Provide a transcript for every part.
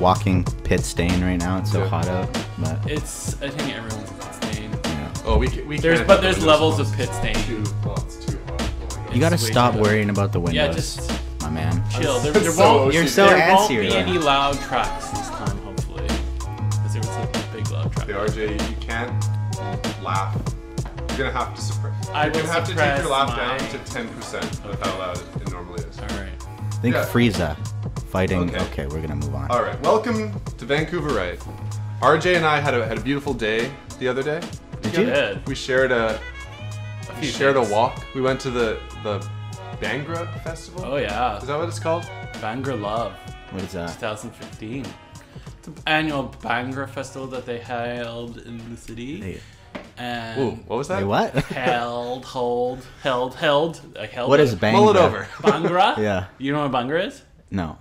walking pit stain right now. It's so hot out. But I think everyone's a pit stain. yeah. Oh, we There's levels of pit stain. It's too hot. You gotta It's way stop too worrying about the windows. Yeah, just my man. chill. There So won't, You're so there won't antsy be right any now. loud tracks this time, hopefully. Because there was a big loud track. The RJ, you can't laugh. You're gonna have to suppress. I You're will gonna have to take suppress your laugh my- down to 10% of how loud it normally is. Alright. Think Yeah. Frieza fighting. Okay. Okay, we're gonna move on. All right, welcome to Vancouver, right? RJ and I had a beautiful day the other day. Did Go you? ahead. We shared a few things. walk. We went to the Bangra Festival. Oh yeah. Is that what it's called? Bhangra Love What is that? 2015. It's an annual Bhangra festival that they held in the city. Hey, And Ooh, what was that? hey, what? held. I held What it. is Bhangra? Mull it over. Bhangra? Yeah. You know what Bhangra is? No.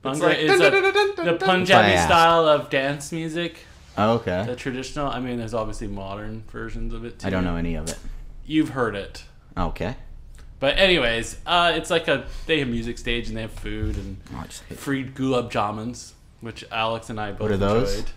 It's Bhangra like is the Punjabi asked. style of dance music. Oh, okay. The traditional. I mean, there's obviously modern versions of it too. I don't know any of it. You've heard it. Okay. But anyways, it's like they have music stage and they have food and Oh, I just hate free gulab jamans, which Alex and I both are those? enjoyed.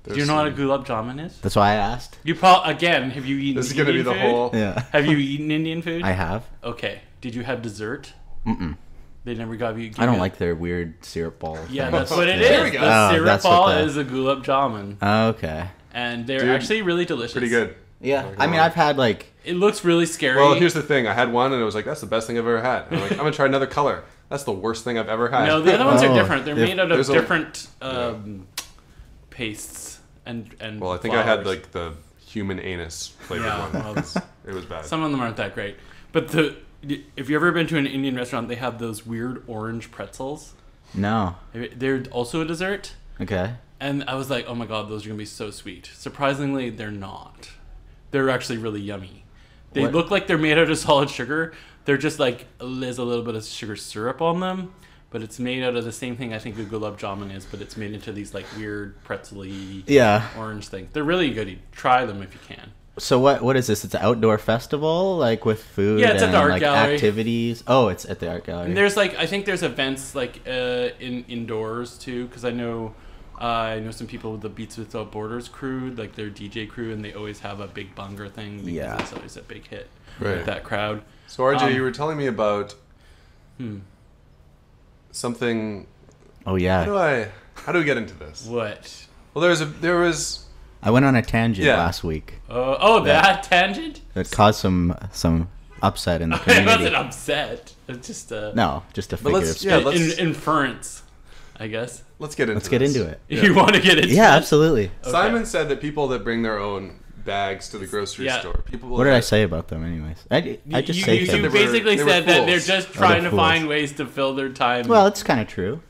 Do you know what a gulab jamun is? That's why I asked. You probably again. Have you eaten? This is gonna be Indian the food? whole. Yeah. Have you eaten Indian food? I have. Okay. Did you have dessert? Mm-mm. They never got you. I don't like their weird syrup balls. Yeah, that's what it is. There we go. The Oh, syrup that's what ball the- is a gulab jamun, Okay. and they're Dude, actually really delicious. Pretty good. Yeah. Not I gonna mean, lie. I've had like. It looks really scary. Well, here's the thing. I had one and it was like, that's the best thing I've ever had. And I'm like, I'm gonna try another color. That's the worst thing I've ever had. No, the other ones Oh, are different. They're if- made out of there's a- different pastes and. Well, I think I had flours. like the human anus flavored Yeah, one. well, It was bad. some of them aren't that great. But if you've ever been to an Indian restaurant, they have those weird orange pretzels. No. They're also a dessert. Okay. And I was like, oh my god, those are going to be so sweet. Surprisingly, they're not. They're actually really yummy. They What? look like they're made out of solid sugar. They're just like, there's a little bit of sugar syrup on them. But it's made out of the same thing I think a gulab jamun is, but it's made into these like weird pretzel-y Yeah. orange things. They're really good. Try them if you can. So what is this? It's an outdoor festival, like with food Yeah, it's at and the art like gallery. activities. Oh, it's at the art gallery. And there's like, I think there's events like indoors too, because I know some people with the Beats Without Borders crew, like their DJ crew, and they always have a big Bhangra thing because Yeah. it's always a big hit Right. with that crowd. So RJ, you were telling me about Hmm. something. Oh yeah. How do we get into this? What? Well, there was. I went on a tangent Yeah. last week That tangent? that caused some upset in the I community. wasn't upset. It's just a No, just a But figure let's- of speech. yeah, let's- inference, I guess. Let's get into. Let's get this. into it. Yeah. You want to get into Yeah, it? absolutely. Okay. Simon said that people that bring their own bags to the grocery Yeah. store. People. What did I say about them, anyways? I just say you things. they were- basically they were said that they're fools. just Oh, they're trying to fools. find ways to fill their time. Well, it's kind of true.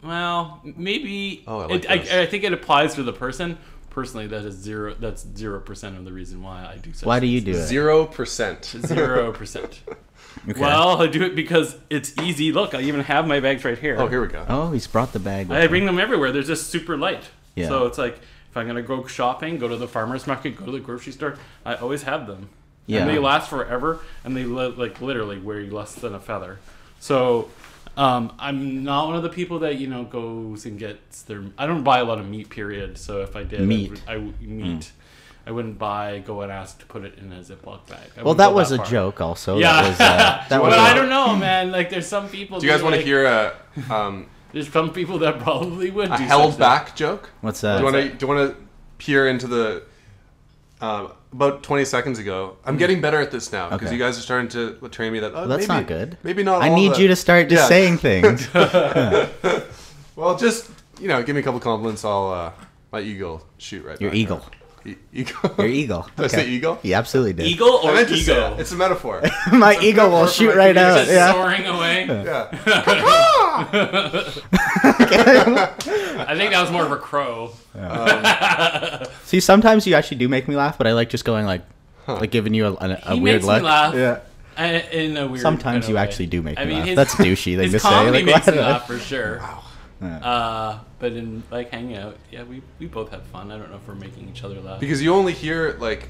Well, maybe. Oh, I like this. I think it applies to the person. Personally, that is zero. That's 0% of the reason why I do. Such Why do you things. do it? 0%. 0%. Okay. Well, I do it because it's easy. Look, I even have my bags right here. Oh, here we go. Oh, he's brought the bag. with I him. bring them everywhere. They're just super light. Yeah. So it's like if I'm gonna go shopping, go to the farmer's market, go to the grocery store, I always have them. Yeah. And they last forever, and they like literally weigh less than a feather. So I'm not one of the people that goes and gets their. I don't buy a lot of meat. Period. So if I did, Meat. meat. I wouldn't go and ask to put it in a Ziploc bag. I Well, wouldn't that go was a far. joke, also. Yeah, That was, that but was I a- don't know, man. Like, there's some people. Do you guys want to like, hear a There's some people that probably would. a do held such back joke? What's Do that? you want to peer into the about 20 seconds ago? I'm getting better at this now because Okay. you guys are starting to train me that. Oh, That's maybe, not good. Maybe not. I all need the- you to start just Yeah. saying things. Well, just give me a couple compliments. I'll my eagle will shoot right. Your back eagle. out. Eagle. Your eagle. Did I say eagle? You absolutely did. Eagle I or meant to say ego? it. It's a metaphor. My eagle will shoot right out. Just Yeah. soaring away. Yeah. I think that was more of a crow. See, sometimes you actually do make me laugh, but I like just going like giving you a He weird makes look. me laugh. Yeah. In a weird. Sometimes kind of you way. actually do make I me mean, laugh. his- That's douchey thing His to say. comedy Like, makes what? me laugh for sure. Yeah. But in like hanging out, yeah, we both have fun. I don't know if we're making each other laugh. Because you only hear like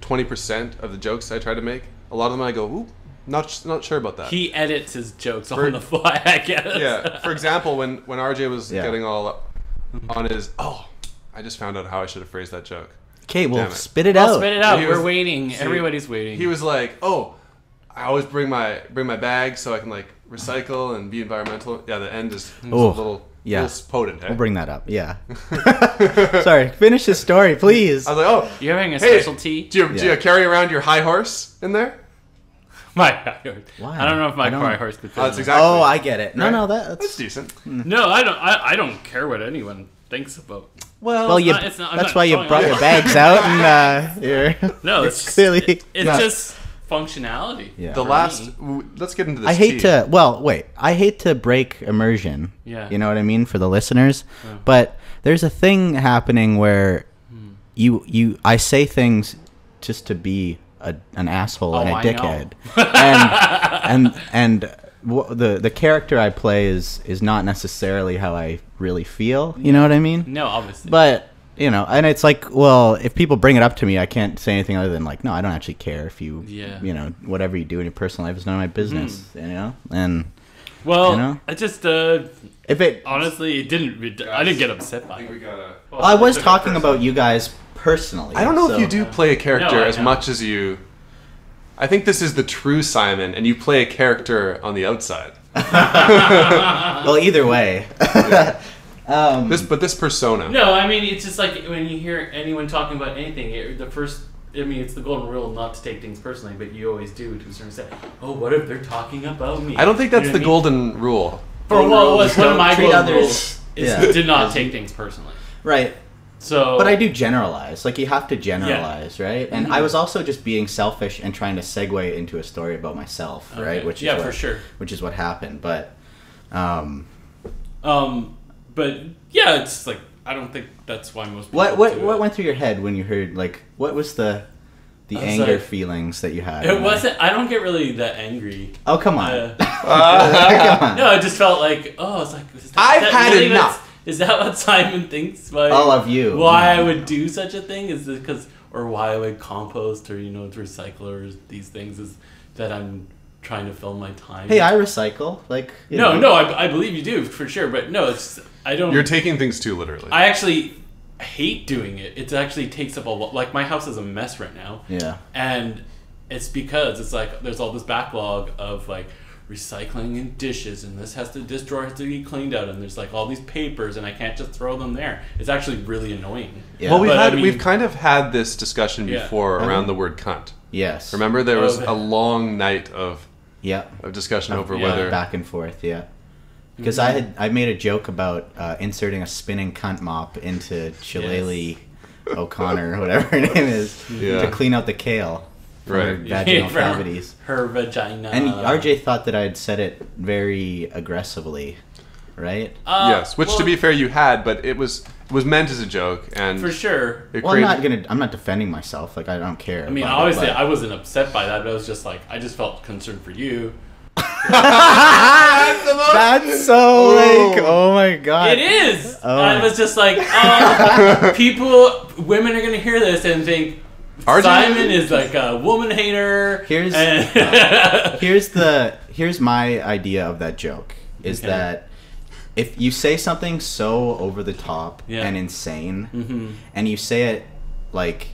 20% of the jokes I try to make. A lot of them I go, ooh, Not sure about that. He edits his jokes on the fly, I guess. Yeah. For example, when RJ was Yeah. getting all up on his, I just found out how I should have phrased that joke. Okay, well, Damn it. spit it out. Spit it out. He We're was- waiting. Everybody's waiting. He was like, "Oh, I always bring my bag so I can like recycle and be environmental." Yeah, the end is a little potent. We'll bring that up. Yeah. Sorry. Finish the story, please. I was like, "Oh, You having a hey, specialty? do you carry around your high horse in there?" My, Why? I don't know if my I don't- cry horse could fit. That's in exactly. Oh, I get it. No, Right? no, That's that's decent. No, I don't. I don't care what anyone thinks about. well. it's You. not- it's not- I'm That's not why you showing brought off. your bags out, and you're. No, you're it's clearly. it's not- just functionality. Yeah. The for last. me. Let's get into this. I hate tea. to. Well, wait. I hate to break immersion. Yeah. You know what I mean for the listeners, but there's a thing happening where I say things just to be an asshole and a I know. dickhead, and the character I play is not necessarily how I really feel. You know what I mean? No, obviously. But you know, and it's like, well, if people bring it up to me, I can't say anything other than like, no, I don't actually care if you, you know, whatever you do in your personal life is none of my business. You know, and well, you know? I just if it, honestly, I didn't get upset by I think it. we gotta. I was talking about you guys personally. I don't know so- if you do play a character No, I as know. much as you. I think this is the true Simon, and you play a character on the outside. Well, either way. This persona. No, I mean it's just like when you hear anyone talking about anything, it's the golden rule not to take things personally, but you always do to a certain extent. Oh, what if they're talking about me? I don't think that's You know the what I mean? golden rule. For what was one of my Treat golden others- rules is yeah. to not take things personally. Right. So, But I do generalize. Like, you have to generalize, right? And Mm-hmm. I was also just being selfish and trying to segue into a story about myself, right? Okay. Which is Yeah, what, for sure. Which is what happened. But, but yeah, it's like I don't think that's why most people what do what it. went through your head when you heard, like, what was the I was anger like- feelings that you had? It wasn't. I don't get really that angry. Oh, come on. Uh, Come on. no, I just felt like, oh, it's like is I've that had really enough. Is that what Simon thinks? Why, All of you. Why No. I would do such a thing is because, or why I would compost or recycle or these things is that I'm trying to fill my time. Hey, I recycle. Like, you no, know. no, I believe you do for sure, but no, it's I don't. You're taking things too literally. I actually hate doing it. It actually takes up a lot. Like my house is a mess right now. Yeah. And it's because it's like there's all this backlog of like recycling and dishes, and this drawer has to be cleaned out, and there's like all these papers, and I can't just throw them there. It's actually really annoying. Yeah. well, But I mean- we've kind of had this discussion Yeah. before around the word cunt. Yes. Remember, there was Oh, a long night of Yeah. discussion over Yeah. whether. Back and forth, yeah. Because Mm-hmm. I made a joke about inserting a spinning cunt mop into Shillelagh O'Connor, or whatever her name is, Yeah. to clean out the kale from her Right. vaginal From cavities. Her vagina. And RJ thought that I'd said it very aggressively, right? Yes, which to well, be fair, you had, but it was meant as a joke, and for sure. it Well, created. I'm not defending myself. Like, I don't care. I mean, about it, obviously, but- I wasn't upset by that, but I was just like, I just felt concerned for you. That's so like, oh my god. It is. Oh. I was just like, women are gonna hear this and think RJ? Simon is like a woman hater. Here's- and- Here's my idea of that joke is Okay. that if you say something so over the top Yeah. and insane, Mm-hmm. and you say it like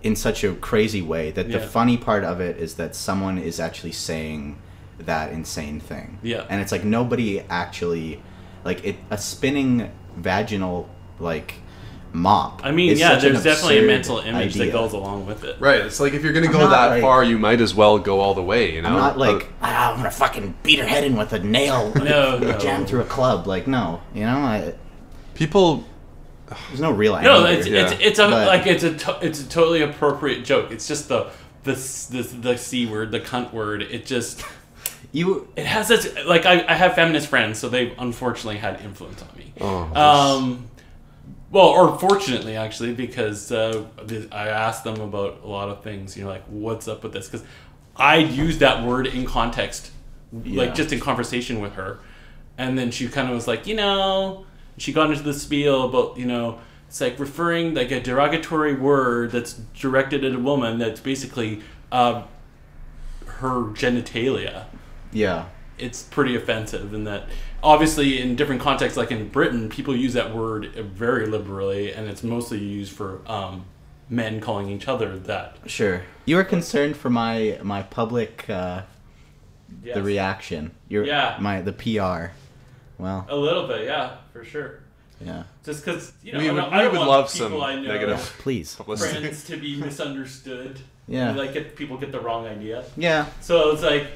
in such a crazy way that the Yeah. funny part of it is that someone is actually saying that insane thing. Yeah. And it's like nobody actually like a spinning vaginal like mop. I mean, is yeah, such an there's definitely a absurd mental image idea. that goes along with it. Right, it's like if you're gonna go not that like- far, you might as well go all the way. You know, I'm not like I'm gonna fucking beat her head in with a nail. No. Jam through a club. Like no, you know, people. there's no real anger. No, it's Yeah. it's a But- like it's a totally appropriate joke. It's just the c word, the cunt word. It just you. it has this like I have feminist friends, so they've unfortunately had influence on me. Oh, Well, or fortunately, actually, because I asked them about a lot of things. You know, like what's up with this? Because I used that word in context, Yeah. like just in conversation with her, and then she kind of was like, you know, she got into the spiel about it's like referring like a derogatory word that's directed at a woman that's basically her genitalia. Yeah. It's pretty offensive in that, obviously, in different contexts, like in Britain, people use that word very liberally, and it's mostly used for men calling each other that. Sure. You were concerned for my public, Yes. the reaction. The PR. Well. A little bit, yeah, for sure. Yeah. Just because, we would love some negative please friends to be misunderstood. Yeah. People get the wrong idea. Yeah. So it's like,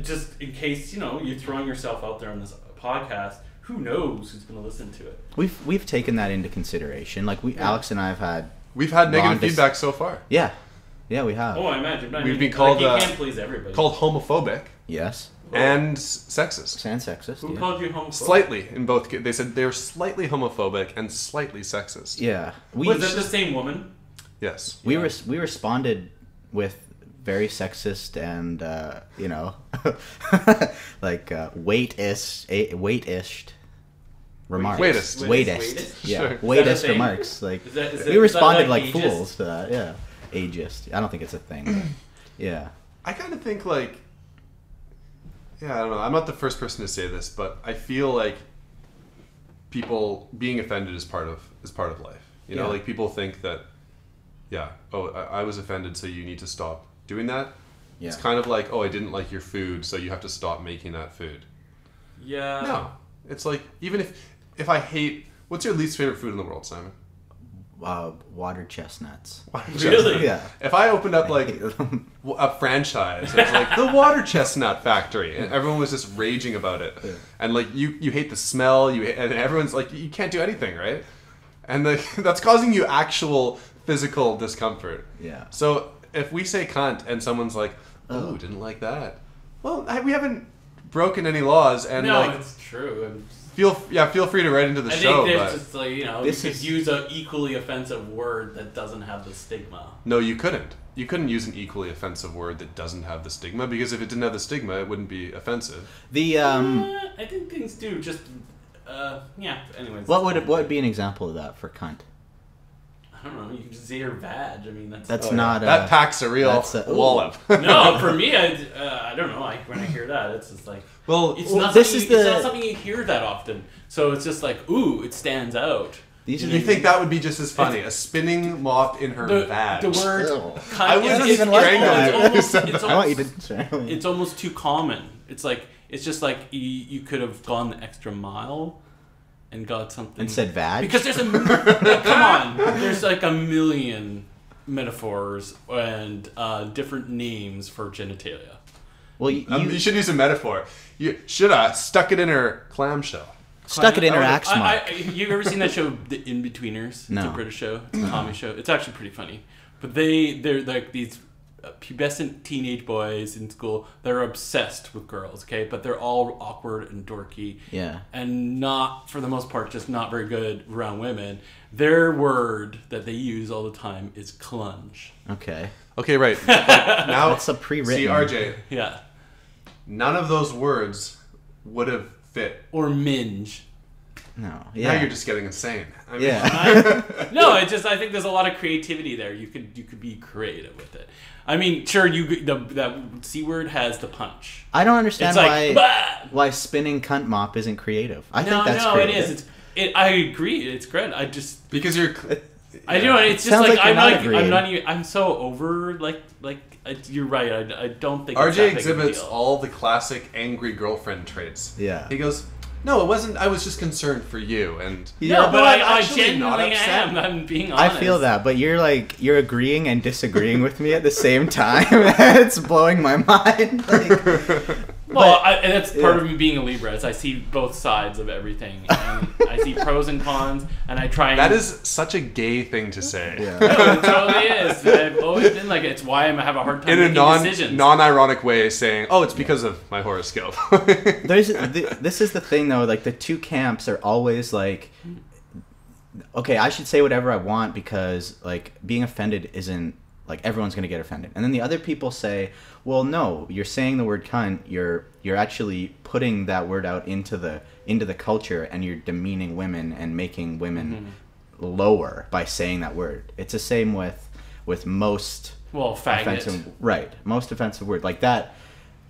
just in case, you're throwing yourself out there on this podcast, who knows who's going to listen to it? We've taken that into consideration. Like Alex and I have had. We've had negative feedback so far. Yeah. Yeah, we have. Oh, I imagine. We've been called. You can't please everybody. Called homophobic. Yes. And sexist. And sexist. Who called you homophobic? Slightly in both. They said they're slightly homophobic and slightly sexist. Yeah. Was that the same woman? Yes. We responded with very sexist and weight-ish remarks. Weightist. Yeah. Sure. Weightist remarks. Like we responded like fools to that. Yeah. Ageist. I don't think it's a thing. But, yeah. I kind of think I don't know. I'm not the first person to say this, but I feel like people being offended is part of life. You know, like people think that, I was offended, so you need to stop doing that. Yeah. It's kind of like, I didn't like your food, so you have to stop making that food. Yeah. No. It's like, even if I hate... What's your least favorite food in the world, Simon? Water chestnuts. Really? Yeah. If I opened up a franchise, it was like the Water Chestnut Factory, and everyone was just raging about it, and you hate the smell, and everyone's like, you can't do anything, right? And that's causing you actual physical discomfort. Yeah. So if we say cunt and someone's like, oh, didn't like that, well, we haven't broken any laws, and it's true. Feel free to write into the show. I think there's just you could use an equally offensive word that doesn't have the stigma. No, you couldn't. You couldn't use an equally offensive word that doesn't have the stigma, because if it didn't have the stigma, it wouldn't be offensive. I think things do. Just anyways. What would be an example of that for cunt? I don't know. You can just say your vag. I mean, that's not. That packs a real wallop. No, for me, I don't know. When I hear that, it's just like, it's not something you hear that often. So it's just like, ooh, it stands out. You think that would be just as funny? A spinning mop in her vag. The word cunt. I wasn't even strangled. It's almost too common. It's just like you could have gone the extra mile and got something and said vag, because there's come on, there's like a million metaphors and different names for genitalia. Well, you should use a metaphor. You should have stuck it in her clamshell. Stuck it in her axe mark. You ever seen that show, The In-Betweeners? No. It's a British show. It's a comedy show. It's actually pretty funny. But they're like these pubescent teenage boys in school. They're obsessed with girls, okay? But they're all awkward and dorky. Yeah. And not, for the most part, just not very good around women. Their word that they use all the time is clunge. Okay, right. Now it's a pre-written. See, RJ. Yeah. None of those words would have fit. Or minge. No. Yeah. Now you're just getting insane. No, I think there's a lot of creativity there. You could be creative with it. I mean, sure, that C word has the punch. I don't understand like, why spinning cunt mop isn't creative. I think that's creative. It is. I agree. It's great. I just because you're. I do. It's just like I'm not even. I'm so over you're right. I don't think RJ exhibits all the classic angry girlfriend traits. Yeah. He goes, no, it wasn't. I was just concerned for you, and but I genuinely not upset. I'm being honest. I feel that, but you're agreeing and disagreeing with me at the same time. It's blowing my mind. And that's part of me being a Libra. Is I see both sides of everything. And I see pros and cons, and I try. That is such a gay thing to say. Yeah. No, it totally is. I've always been like it. It's why I have a hard time making decisions. Non-ironic way, saying, "Oh, it's because of my horoscope." This is the thing, though. Like the two camps are always like, okay, I should say whatever I want because like being offended isn't. Like everyone's gonna get offended, and then the other people say, "Well, no, you're saying the word cunt. You're actually putting that word out into the culture, and you're demeaning women and making women lower by saying that word." It's the same with most Well, faggot. offensive, right? Most offensive word like that.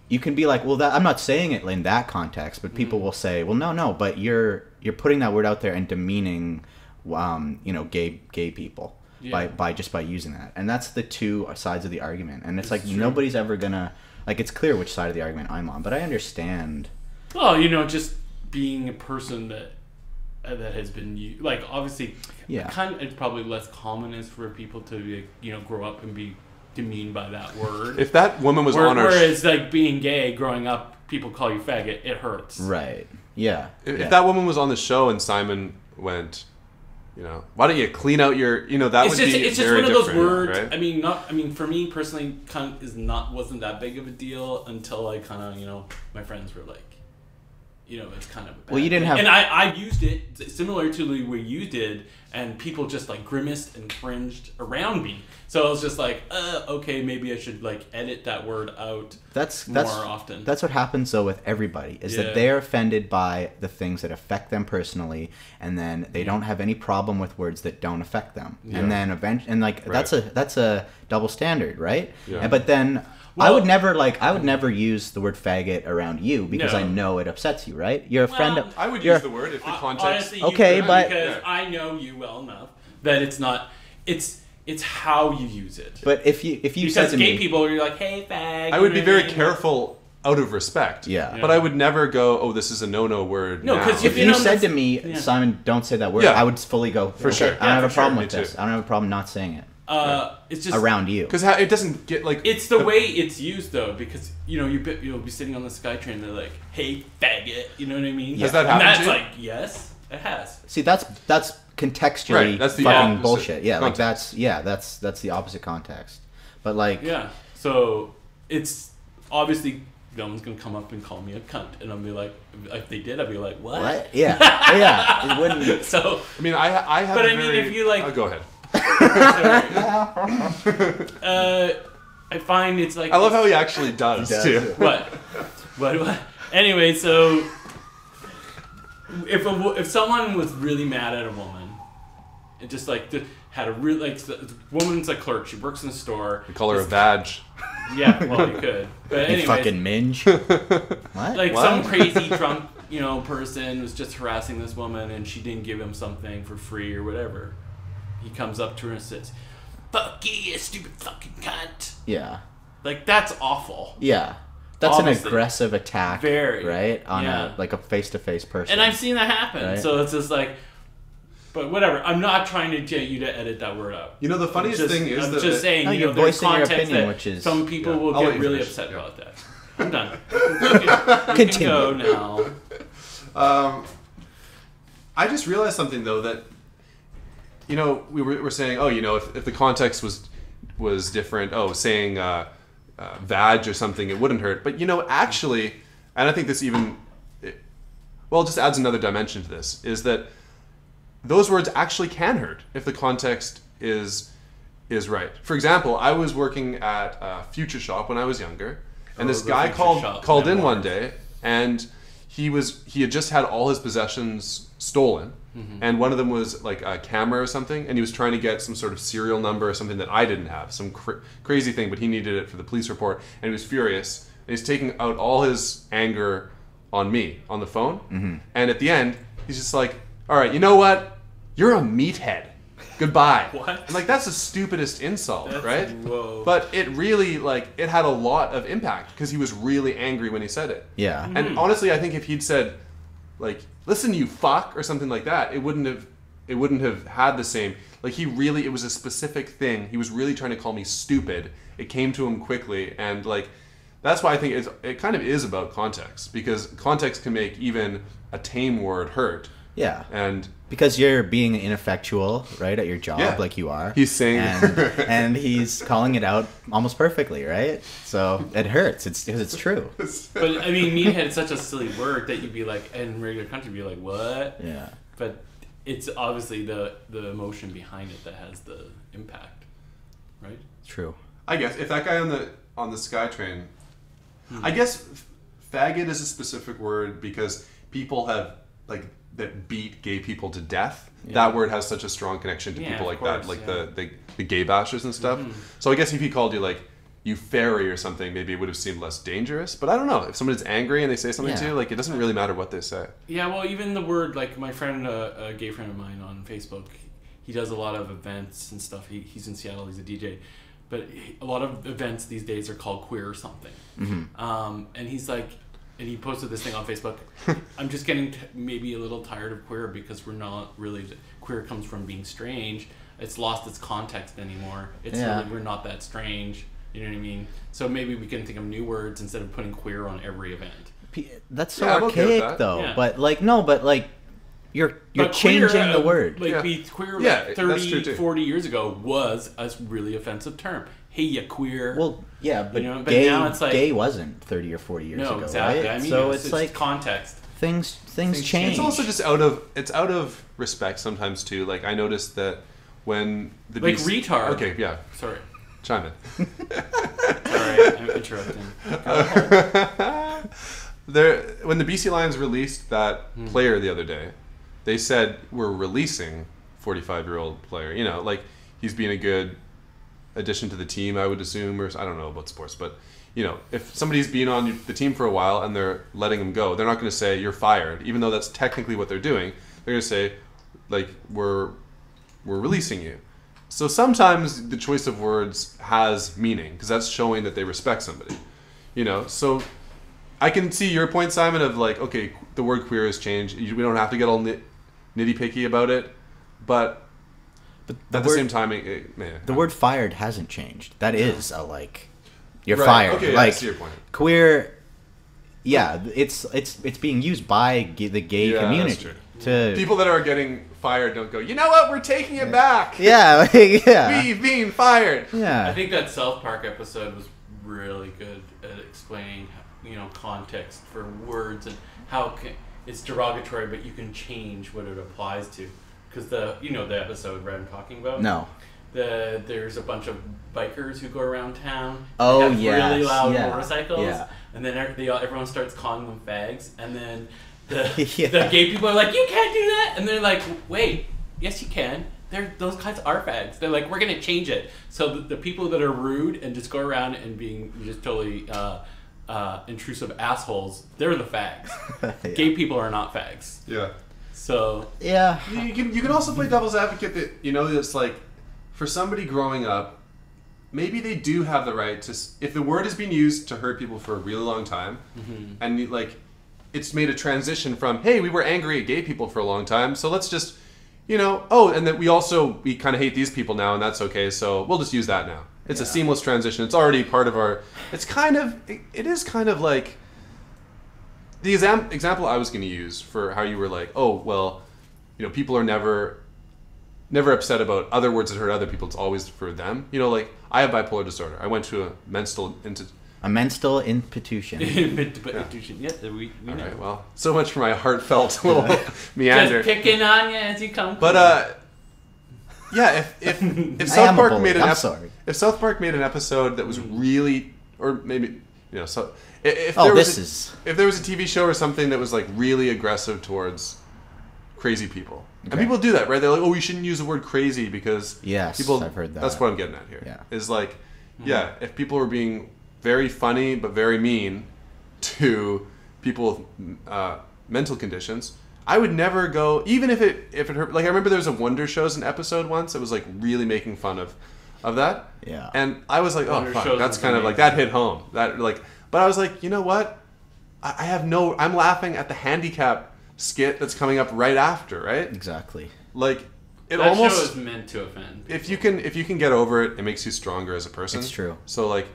You can be like, well, that I'm not saying it in that context, but people will say, well, no, but you're putting that word out there and demeaning, gay people by using that, and that's the two sides of the argument, and it's like true. Nobody's ever gonna like. It's clear which side of the argument I'm on, but I understand. Well, just being a person that has been like obviously, it's probably less common is for people to grow up and be demeaned by that word. If that woman was on our whereas like being gay, growing up, people call you faggot, it hurts. Right. Yeah. If that woman was on the show and Simon went, why don't you clean out your, that it's would just, be it's just very one of those different, words. right? For me personally, cunt wasn't that big of a deal until I kind of, my friends were like, it's kind of a bad well, you didn't have, and I used it similar to the way you did, and people just like grimaced and cringed around me. So I was just like, okay, maybe I should like edit that word out more often. That's what happens though with everybody is that they're offended by the things that affect them personally, and then they don't have any problem with words that don't affect them. Yeah. And then that's a double standard, right? Yeah. But then I would never use the word faggot around you because I know it upsets you, right? You're a friend of... I would use the word if the context... Honestly, because I know you well enough that it's not... It's how you use it. But if you said to me... Because gay people, you're like, hey, fag... I would be very careful out of respect. Yeah. But I would never go, oh, this is a no-no word. No, because if you said to me, Simon, don't say that word, I would fully go, for sure. I don't have a problem with this. I don't have a problem not saying it. It's just around you because it doesn't get like it's the way it's used though, because you'll be sitting on the SkyTrain, they're like, hey faggot, you know what I mean? Has that happened? And that's like, yes, it has. See, that's contextually right. That's the fucking bullshit. Yeah, context. That's the opposite context. But like, so it's obviously no one's gonna come up and call me a cunt, and I'll be like, if they did, I'd be like, what? Yeah, it wouldn't. So I mean, I have. But if you like, go ahead. I find it's like... I love how he actually does, too. What? Anyway, so... If someone was really mad at a woman, it just like had a real... Like, the woman's a clerk, she works in a store. You call her a badge. Yeah, well, you could. But anyways, you fucking minge. What? Like some crazy drunk, person was just harassing this woman and she didn't give him something for free or whatever. He comes up to her and says, fuck you, you stupid fucking cunt. Yeah. Like, that's awful. Yeah. That's obviously an aggressive attack. Very. Right? On a face-to-face person. And I've seen that happen. Right? So it's just like, but whatever. I'm not trying to get you to edit that word out. The funniest thing is I'm just saying, you're there's voicing your context opinion, that which is... some people will get really upset about that. I'm done. You can go now. I just realized something, though, that we were saying, if the context was different, saying vag or something, it wouldn't hurt. But actually, and I think this just adds another dimension to this, is that those words actually can hurt if the context is right. For example, I was working at a Future Shop when I was younger, and this guy called in one day, and he had just had all his possessions stolen. Mm-hmm. And one of them was like a camera or something, and he was trying to get some sort of serial number or something that I didn't have, some crazy thing, but he needed it for the police report, and he was furious, and he's taking out all his anger on me on the phone. Mm-hmm. And at the end, he's just like, all right, you know what? You're a meathead. Goodbye. What? And like, that's the stupidest insult, right? Whoa. But it really, it had a lot of impact because he was really angry when he said it. Yeah. Mm-hmm. And honestly, I think if he'd said, like, listen, you fuck, or something like that, it wouldn't have had the same. Like, it was a specific thing. He was really trying to call me stupid. It came to him quickly, and like, that's why I think it kind of is about context, because context can make even a tame word hurt. Yeah. And because you're being ineffectual, right, at your job, like you are. He's saying, and he's calling it out almost perfectly, right? So it hurts. Because it's true. But I mean, meathead is such a silly word that you'd be like, in regular country, you'd be like, what? Yeah. But it's obviously the emotion behind it that has the impact, right? True. I guess if that guy on the SkyTrain, I guess faggot is a specific word because people have, like, beat gay people to death, that word has such a strong connection to people like that, like the gay bashers and stuff. So I guess if he called you like you fairy or something, maybe it would have seemed less dangerous. But I don't know. If somebody's angry and they say something to you, like, it doesn't really matter what they say. Yeah, well, even the word, like, my friend, a gay friend of mine on Facebook, he does a lot of events and stuff. He's in Seattle. He's a DJ. But a lot of events these days are called queer or something. And he's like, and he posted this thing on Facebook. I'm just getting maybe a little tired of queer because we're not really, queer comes from being strange. It's lost its context anymore. It's really, we're not that strange. You know what I mean? So maybe we can think of new words instead of putting queer on every event. That's so archaic, though. Yeah. But like, no, but like, you're changing queer, the word. Like, be queer like 30, 40 years ago was a really offensive term. Hey, you queer. Well, yeah, but, you know, but now it's like, gay wasn't 30 or 40 years ago, exactly. right? I mean, so it's like context. Things change. It's also just out of respect sometimes too. Like, I noticed that when the like retard. Okay, yeah. Sorry. Chime in. Sorry, I'm interrupting. When the BC Lions released that player the other day, they said we're releasing 45-year-old player. You know, like, he's being a good addition to the team, I would assume, or I don't know about sports, but you know, if somebody's been on the team for a while and they're letting him go, they're not going to say you're fired, even though that's technically what they're doing. They're going to say, like, we're releasing you. So sometimes the choice of words has meaning because that's showing that they respect somebody, you know. So I can see your point, Simon, of like, okay, the word queer has changed. We don't have to get all nitty picky about it, but at the same time, the word fired hasn't changed. That is a like, you're right. fired. Okay, like, I see your point. Queer, yeah, it's being used by the gay community. To people that are getting fired don't go, you know what, we're taking it back. Yeah, We've been fired. Yeah. I think that South Park episode was really good at explaining, you know, context for words and how it's derogatory, but you can change what it applies to. Because the episode where I'm talking about? No. There's a bunch of bikers who go around town. Oh, yeah. Really loud motorcycles. Yeah. And then everyone starts calling them fags. And then the gay people are like, you can't do that. And they're like, wait, yes you can. Those guys are fags. They're like, we're going to change it. So the people that are rude and just go around and being just totally intrusive assholes, they're the fags. Yeah. Gay people are not fags. Yeah. So yeah, you can also play devil's advocate that, you know, it's like, for somebody growing up, maybe they do have the right to, if the word has been used to hurt people for a really long time, and like, it's made a transition from, hey, we were angry at gay people for a long time, so let's just, you know, and that we kind of hate these people now, and that's okay, so we'll just use that now. It's a seamless transition. It's already part of our, it is kind of like, the example I was going to use for how you were like, oh, well, you know, people are never upset about other words that hurt other people. It's always for them. You know, like, I have bipolar disorder. I went to a menstrual institution. Yeah, we know. All right, well, so much for my heartfelt little meander. Just picking on you as you come. But yeah, if South Park made if South Park made an episode that was really, or maybe, you know, so if there was a TV show or something that was like really aggressive towards crazy people. Okay. And people do that, right? They're like, oh, we shouldn't use the word crazy because people, I've heard that. That's what I'm getting at here. Yeah. Is like, if people were being very funny but very mean to people with mental conditions, I would never go, even if it hurt. Like, I remember there was a Wonder Shows an episode once that was like really making fun of that. Yeah. And I was like, oh, fuck, that's kind of like, that hit home. That like, but I was like, you know what? I'm laughing at the handicap skit that's coming up right after, right? Exactly. Like, that almost show is meant to offend people. If you can get over it, it makes you stronger as a person. It's true. So like,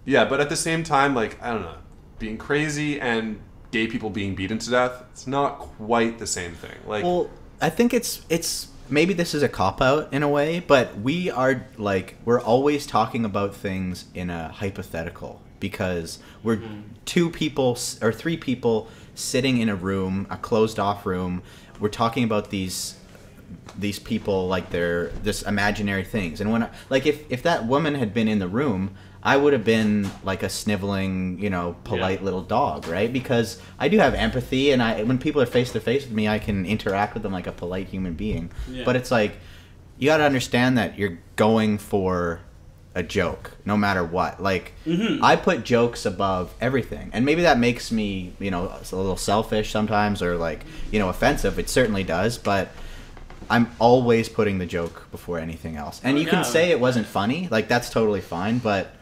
yeah, but at the same time, like, I don't know, being crazy and gay people being beaten to death, it's not quite the same thing. Like, well, I think it's maybe this is a cop out in a way, but we're always talking about things in a hypothetical because we're two people or three people sitting in a room, a closed off room. We're talking about these people like they're this imaginary things. And when if that woman had been in the room, I would have been like a sniveling, polite little dog, right? Because I do have empathy, and when people are face to face with me, I can interact with them like a polite human being. Yeah. But it's like, you got to understand that you're going for a joke, no matter what. Like, I put jokes above everything, and maybe that makes me, a little selfish sometimes, or like, offensive. It certainly does, but I'm always putting the joke before anything else. And you can say it wasn't funny, like that's totally fine, but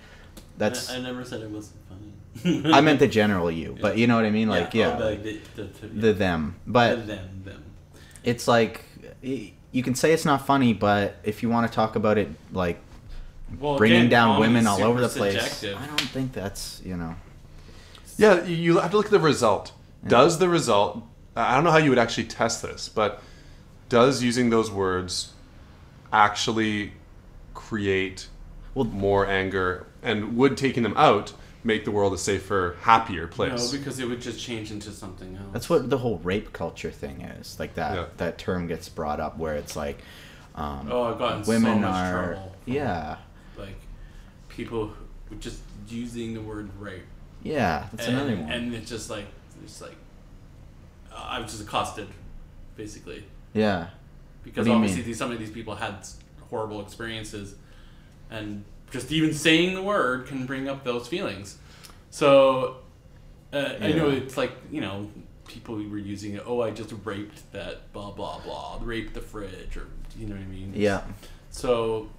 that's. I never said it wasn't funny. I meant the general you, but you know what I mean, like the them, but them. It's like you can say it's not funny, but if you want to talk about it, like bringing down women all over the place, subjective. I don't think that's Yeah, you have to look at the result. Yeah. Does the result? I don't know how you would actually test this, but does using those words actually create more anger, and would taking them out make the world a safer, happier place? No, because it would just change into something else. That's what the whole rape culture thing is. Like that term gets brought up where it's like, I've gotten women so much are trouble. Like people just using the word rape. Yeah, that's another one. And it's just like I was just accosted, basically. Yeah. Because obviously some of these people had horrible experiences, and just even saying the word can bring up those feelings. So I know it's like, people were using it, I just raped that blah, blah, blah, raped the fridge, or, you know what I mean? Yeah. So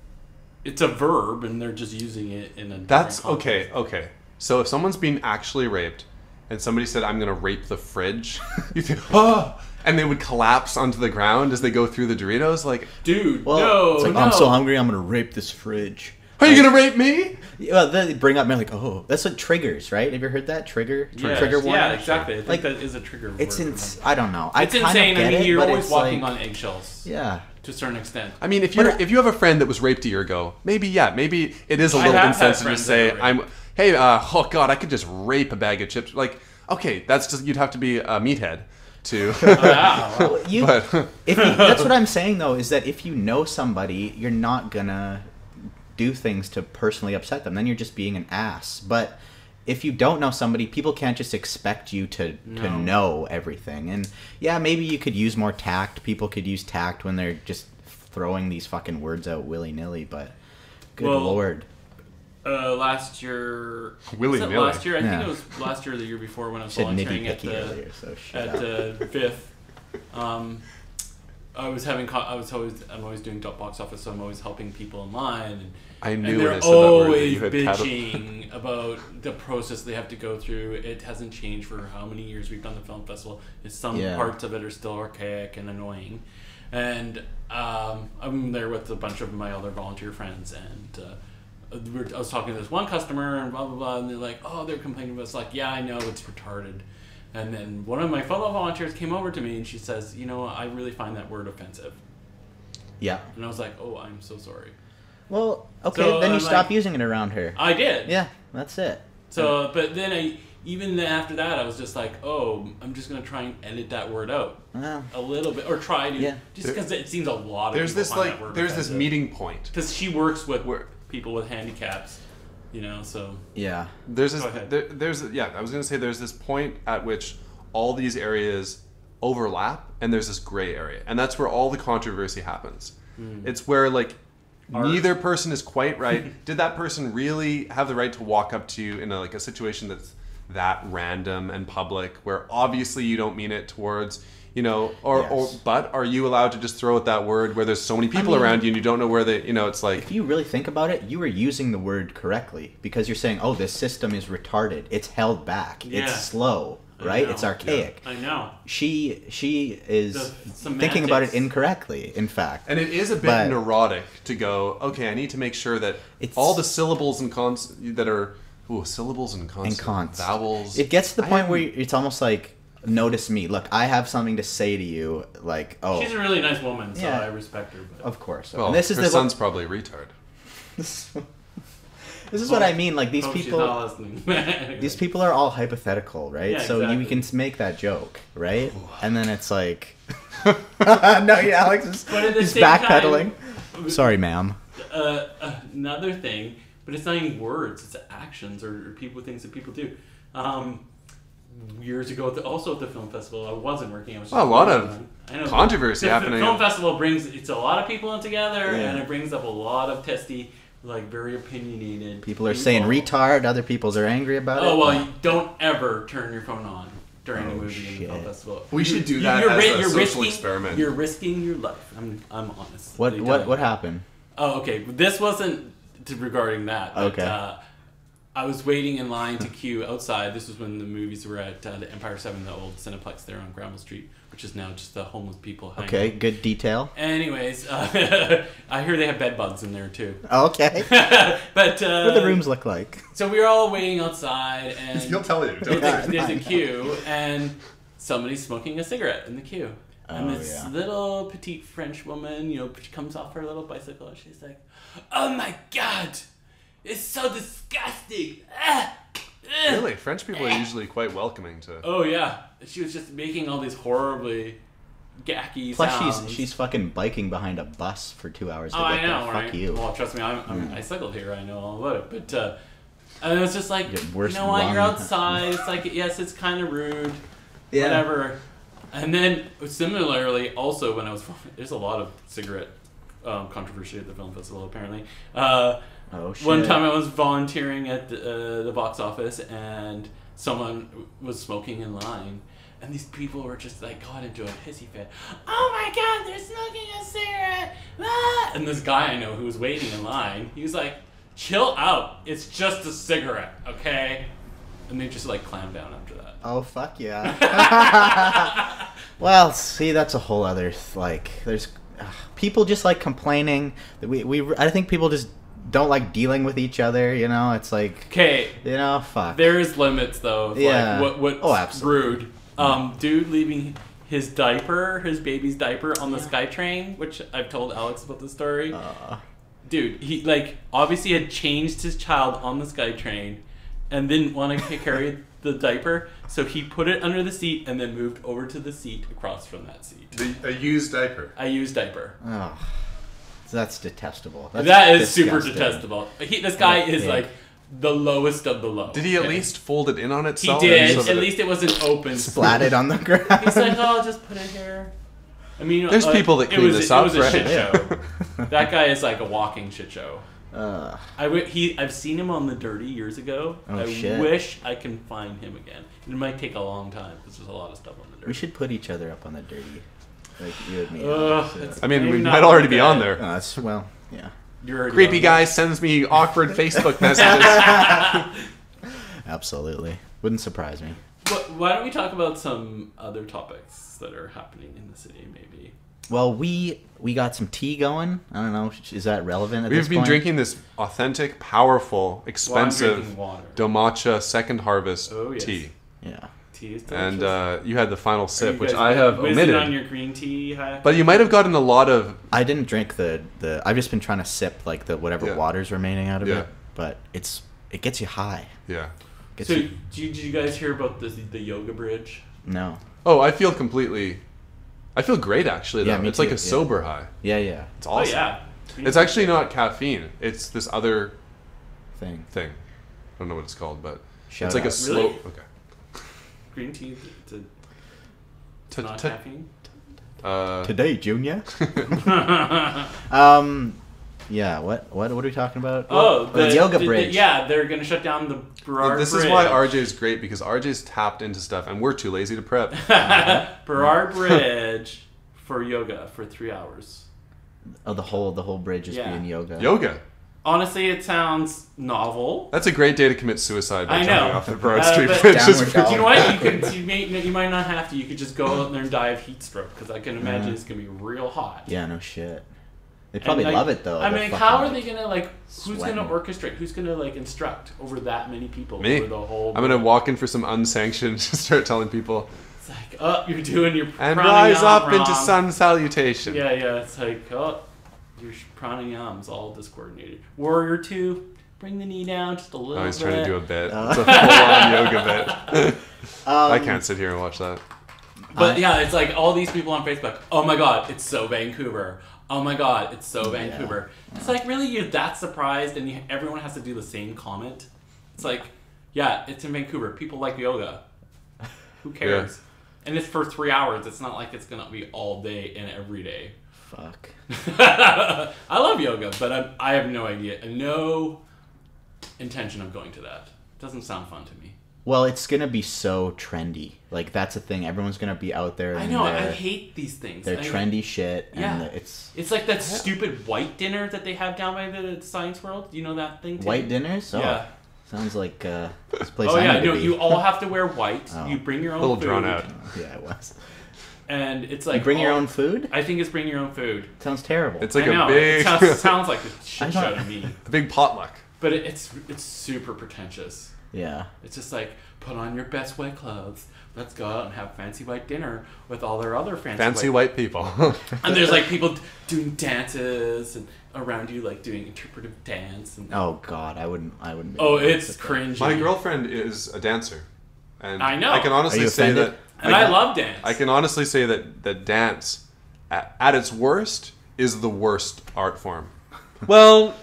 it's a verb, and they're just using it in a That's okay. So if someone's being actually raped, and somebody said, I'm going to rape the fridge, you think, and they would collapse onto the ground as they go through the Doritos, like, dude, it's like, I'm so hungry, I'm going to rape this fridge. Are you going to rape me? Well, then they bring up me like, that's what triggers, right? Have you heard that? Trigger warning? Yeah, exactly. I think that is a trigger word. I don't know. It's insane. You're always walking on eggshells. Yeah. To a certain extent. I mean, if you have a friend that was raped a year ago, maybe it is a little insensitive to say, oh God, I could just rape a bag of chips. Like, okay, that's just, you'd have to be a meathead to. That's what I'm saying though, is that if you know somebody, you're not gonna do things to personally upset them. Then you're just being an ass. But if you don't know somebody, people can't just expect you to know everything. And yeah, maybe you could use more tact. People could use tact when they're just throwing these fucking words out willy-nilly, but good Lord. Last year... Willy-nilly? Last year? I think it was last year or the year before when I was volunteering at Fifth. I'm always doing box office, so I'm always helping people in line. And I knew they're when I said that word that always you had bitching about the process they have to go through. It hasn't changed for how many years we've done the film festival. Some parts of it are still archaic and annoying. And I'm there with a bunch of my other volunteer friends, and I was talking to this one customer, and blah, blah, blah, and they're like, they're complaining about it. It's like, yeah, I know, it's retarded. And then one of my fellow volunteers came over to me, and she says, I really find that word offensive. Yeah. And I was like, I'm so sorry. Well, okay, so then you stop using it around her. I did. Yeah, that's it. So, but then even after that, I was just like, I'm just going to try and edit that word out a little bit, or try to, just because it seems a lot of there's people this find that word There's offensive. this meeting point. Because she works with people with handicaps, so. Yeah. There's this, I was going to say there's this point at which all these areas overlap, and there's this gray area. And that's where all the controversy happens. It's where, like, neither person is quite right. Did that person really have the right to walk up to you in a situation that's that random and public, where obviously you don't mean it towards, but are you allowed to just throw out that word where there's so many people around you and you don't know where they, it's like... If you really think about it, you were using the word correctly, because you're saying, this system is retarded. It's held back. Yeah. It's slow. Right? It's archaic. Yeah. I know. She is thinking about it incorrectly, in fact. And it is a bit neurotic to go, okay, I need to make sure that all the syllables and syllables and consonants, vowels. It gets to the point where it's almost like, notice me. Look, I have something to say to you. Like, she's a really nice woman, so I respect her. But. Of course. Well, her son's probably a retard. This is what I mean. Like, these people, she's not listening. these people are all hypothetical, right? Yeah, so exactly. you can make that joke, right? And then it's like, no, Alex is backpedaling. Sorry, ma'am. Another thing, but it's not even words; it's actions or people things that people do. Years ago, also at the film festival, I wasn't working. I was just a lot of controversy happening. The film festival brings a lot of people in together, and it brings up a lot of testy, like very opinionated. People are saying retard. Other people are angry about it. Oh well, you don't ever turn your phone on during a movie in the film festival. We should do that as a social experiment. You're risking your life. I'm honest. What happened? Oh, okay. This wasn't regarding that. But, okay. I was waiting in line to queue outside. This was when the movies were at the Empire 7, the old Cineplex there on Granville Street, which is now just the homeless people. Okay, good detail. Anyways, I hear they have bed bugs in there too. Okay. But what do the rooms look like? So we were all waiting outside, and he'll tell you. There's a queue, and somebody's smoking a cigarette in the queue. And this little petite French woman, she comes off her little bicycle, and she's like, "Oh my God! It's so disgusting!" Really? French people are usually quite welcoming to... Oh, yeah. She was just making all these horribly gacky sounds. Plus, she's fucking biking behind a bus for 2 hours. Oh, I know, right? Fuck you. Well, trust me, I cycled here. I know all about it. But and it was just like, you know what? Lung. You're outside. It's like, yes, it's kind of rude. Yeah. Whatever. And then, similarly, also, when I was... There's a lot of cigarette controversy at the film festival, apparently. Oh, shit. One time I was volunteering at the box office, and someone was smoking in line, and these people were just like got into a hissy fit. "Oh my God, they're smoking a cigarette!" Ah! And this guy I know who was waiting in line, he was like, "Chill out, it's just a cigarette, okay?" And they just like clammed down after that. Oh fuck yeah. Well, see, that's a whole other there's people just like complaining. I think people just don't like dealing with each other, it's like, okay, fuck. There is limits though. Yeah. Like what's absolutely rude. Dude leaving his baby's diaper on the SkyTrain, which I've told Alex about the story. Dude, he obviously had changed his child on the SkyTrain and didn't want to carry the diaper, so he put it under the seat and then moved over to the seat across from that seat. A used diaper. A used diaper. Oh. That's detestable. That is super detestable. This guy is like the lowest of the low. Did he at least fold it in on itself? He did. At least it wasn't open. Splatted on the ground. He's like, "Oh, I'll just put it here." I mean, there's people that clean this up, right? It was a shit show. Yeah. That guy is like a walking shit show. I've seen him on The Dirty years ago. Oh, I shit. wish I can find him again. It might take a long time because there's a lot of stuff on The Dirty. We should put each other up on The Dirty. Like you and me. I mean, we might already be on there. Yeah. Creepy guy sends me awkward Facebook messages. Absolutely. Wouldn't surprise me. Why don't we talk about some other topics that are happening in the city, maybe? Well, we got some tea going. I don't know. Is that relevant at this point? We've been drinking this authentic, powerful, expensive Domacha Second Harvest tea. Yeah. Tea is delicious. And you had the final sip, which I have omitted. on your green tea hack? But you might have gotten a lot of... I didn't drink the I've just been trying to sip like the whatever water's remaining out of it. But it gets you high. Yeah. So did you guys hear about the yoga bridge? No. Oh, I feel great actually though. Yeah, me it's too. like a sober high. Yeah. It's awesome. Oh yeah. It's actually not caffeine. It's this other thing. I don't know what it's called, but Shout it's like out. a slow. Really? Okay. Green tea not caffeine? Today, Junior. Yeah. What are we talking about? Oh, the yoga bridge. They're gonna shut down the Burrard Bridge. This is why RJ's great, because RJ's tapped into stuff, and we're too lazy to prep. Burrard Bridge for yoga for 3 hours. Oh, the whole bridge is being yoga. Yoga. Honestly, it sounds novel. That's a great day to commit suicide by I know. jumping off the Burrard Street but Bridge. You know what? You might not have to. You could just go out there and die of heat stroke, because I can imagine it's gonna be real hot. Yeah, no shit. They probably love it though. I mean, how are they gonna who's gonna orchestrate? Who's gonna instruct over that many people? Me. Over the whole. I'm gonna walk in for some unsanctioned, start telling people. It's like, oh, you're doing your and pranayama rise up wrong. into sun salutation. Yeah. It's like, oh, your pranayama's all discoordinated. Warrior 2, bring the knee down just a little bit. Oh, he's trying to do a bit. It's a full-on yoga bit. I can't sit here and watch that. But yeah, it's like all these people on Facebook. Oh my God, it's so Vancouver. Oh my god, it's so Vancouver. It's like, really, you're that surprised and everyone has to do the same comment? It's like, yeah, it's in Vancouver. People like yoga. Who cares? Yeah. And it's for 3 hours. It's not like it's going to be all day and every day. Fuck. I love yoga, but I have no idea. No intention of going to that. It doesn't sound fun to me. Well, it's going to be so trendy. Like, that's the thing. Everyone's going to be out there. I know. I hate these things. They're trendy shit. Yeah. And it's like that stupid white dinner that they have down by the Science World. You know that thing too? White dinners? Oh, yeah. Sounds like this place. Oh, yeah. No, you all have to wear white. Oh. You bring your own food. A little drawn out. Yeah, it was. And it's like... You bring your own food? I think it's bring your own food. Sounds terrible. It's like a big... It sounds like a shit show to me. A big potluck. But it's super pretentious. Yeah. It's just like, put on your best white clothes. Let's go out and have fancy white dinner with all their other fancy white people. And there's like people doing dances and around you, like doing interpretive dance. And oh God, I wouldn't. Oh, it's cringy. My girlfriend is a dancer, and I know. I can honestly say that. And I love dance. I can honestly say that dance, at its worst, is the worst art form. Well,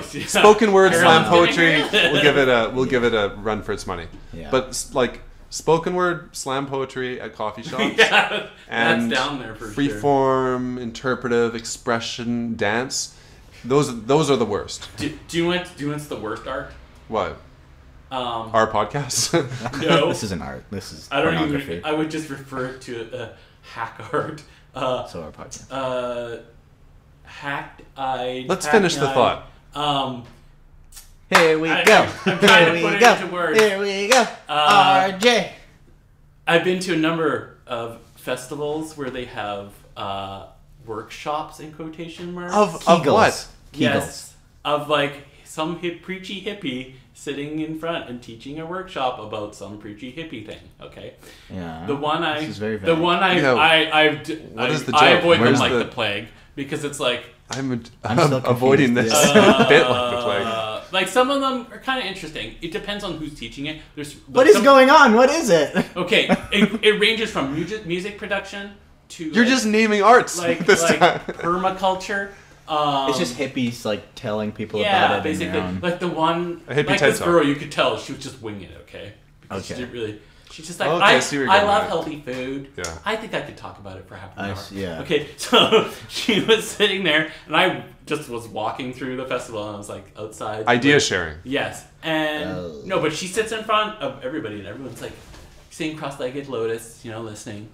spoken word slam poetry. We'll give it a run for its money. Yeah. But like spoken word slam poetry at coffee shops, that's and down there for freeform, interpretive expression dance. Those are the worst. Do you want the worst art? What? Our podcast? No, this isn't art. This is. I don't even. I would just refer it to hack art. So our podcast. Let's finish the thought. Here we go. I'm trying to put it into words. Here we go. RJ. I've been to a number of festivals where they have workshops in quotation marks. Of what? Yes. Of like some preachy hippie sitting in front and teaching a workshop about some preachy hippie thing. Okay. Yeah. The one I is very the one I avoid them like the plague because it's like I'm avoiding this bit like the plague. Like some of them are kind of interesting. It depends on who's teaching it. What is going on? What is it? Okay, it ranges from music production to you're just naming arts like permaculture. It's just hippies like telling people about it. Basically, like the one like this girl, you could tell she was just winging it. Because she didn't really. She's just like, I love healthy food. Yeah. I think I could talk about it for half an hour. Yeah. Okay, so she was sitting there, and I just was walking through the festival, and I was like outside. Idea sharing. Yes, and no, but she sits in front of everybody, and everyone's like sitting cross-legged lotus, listening,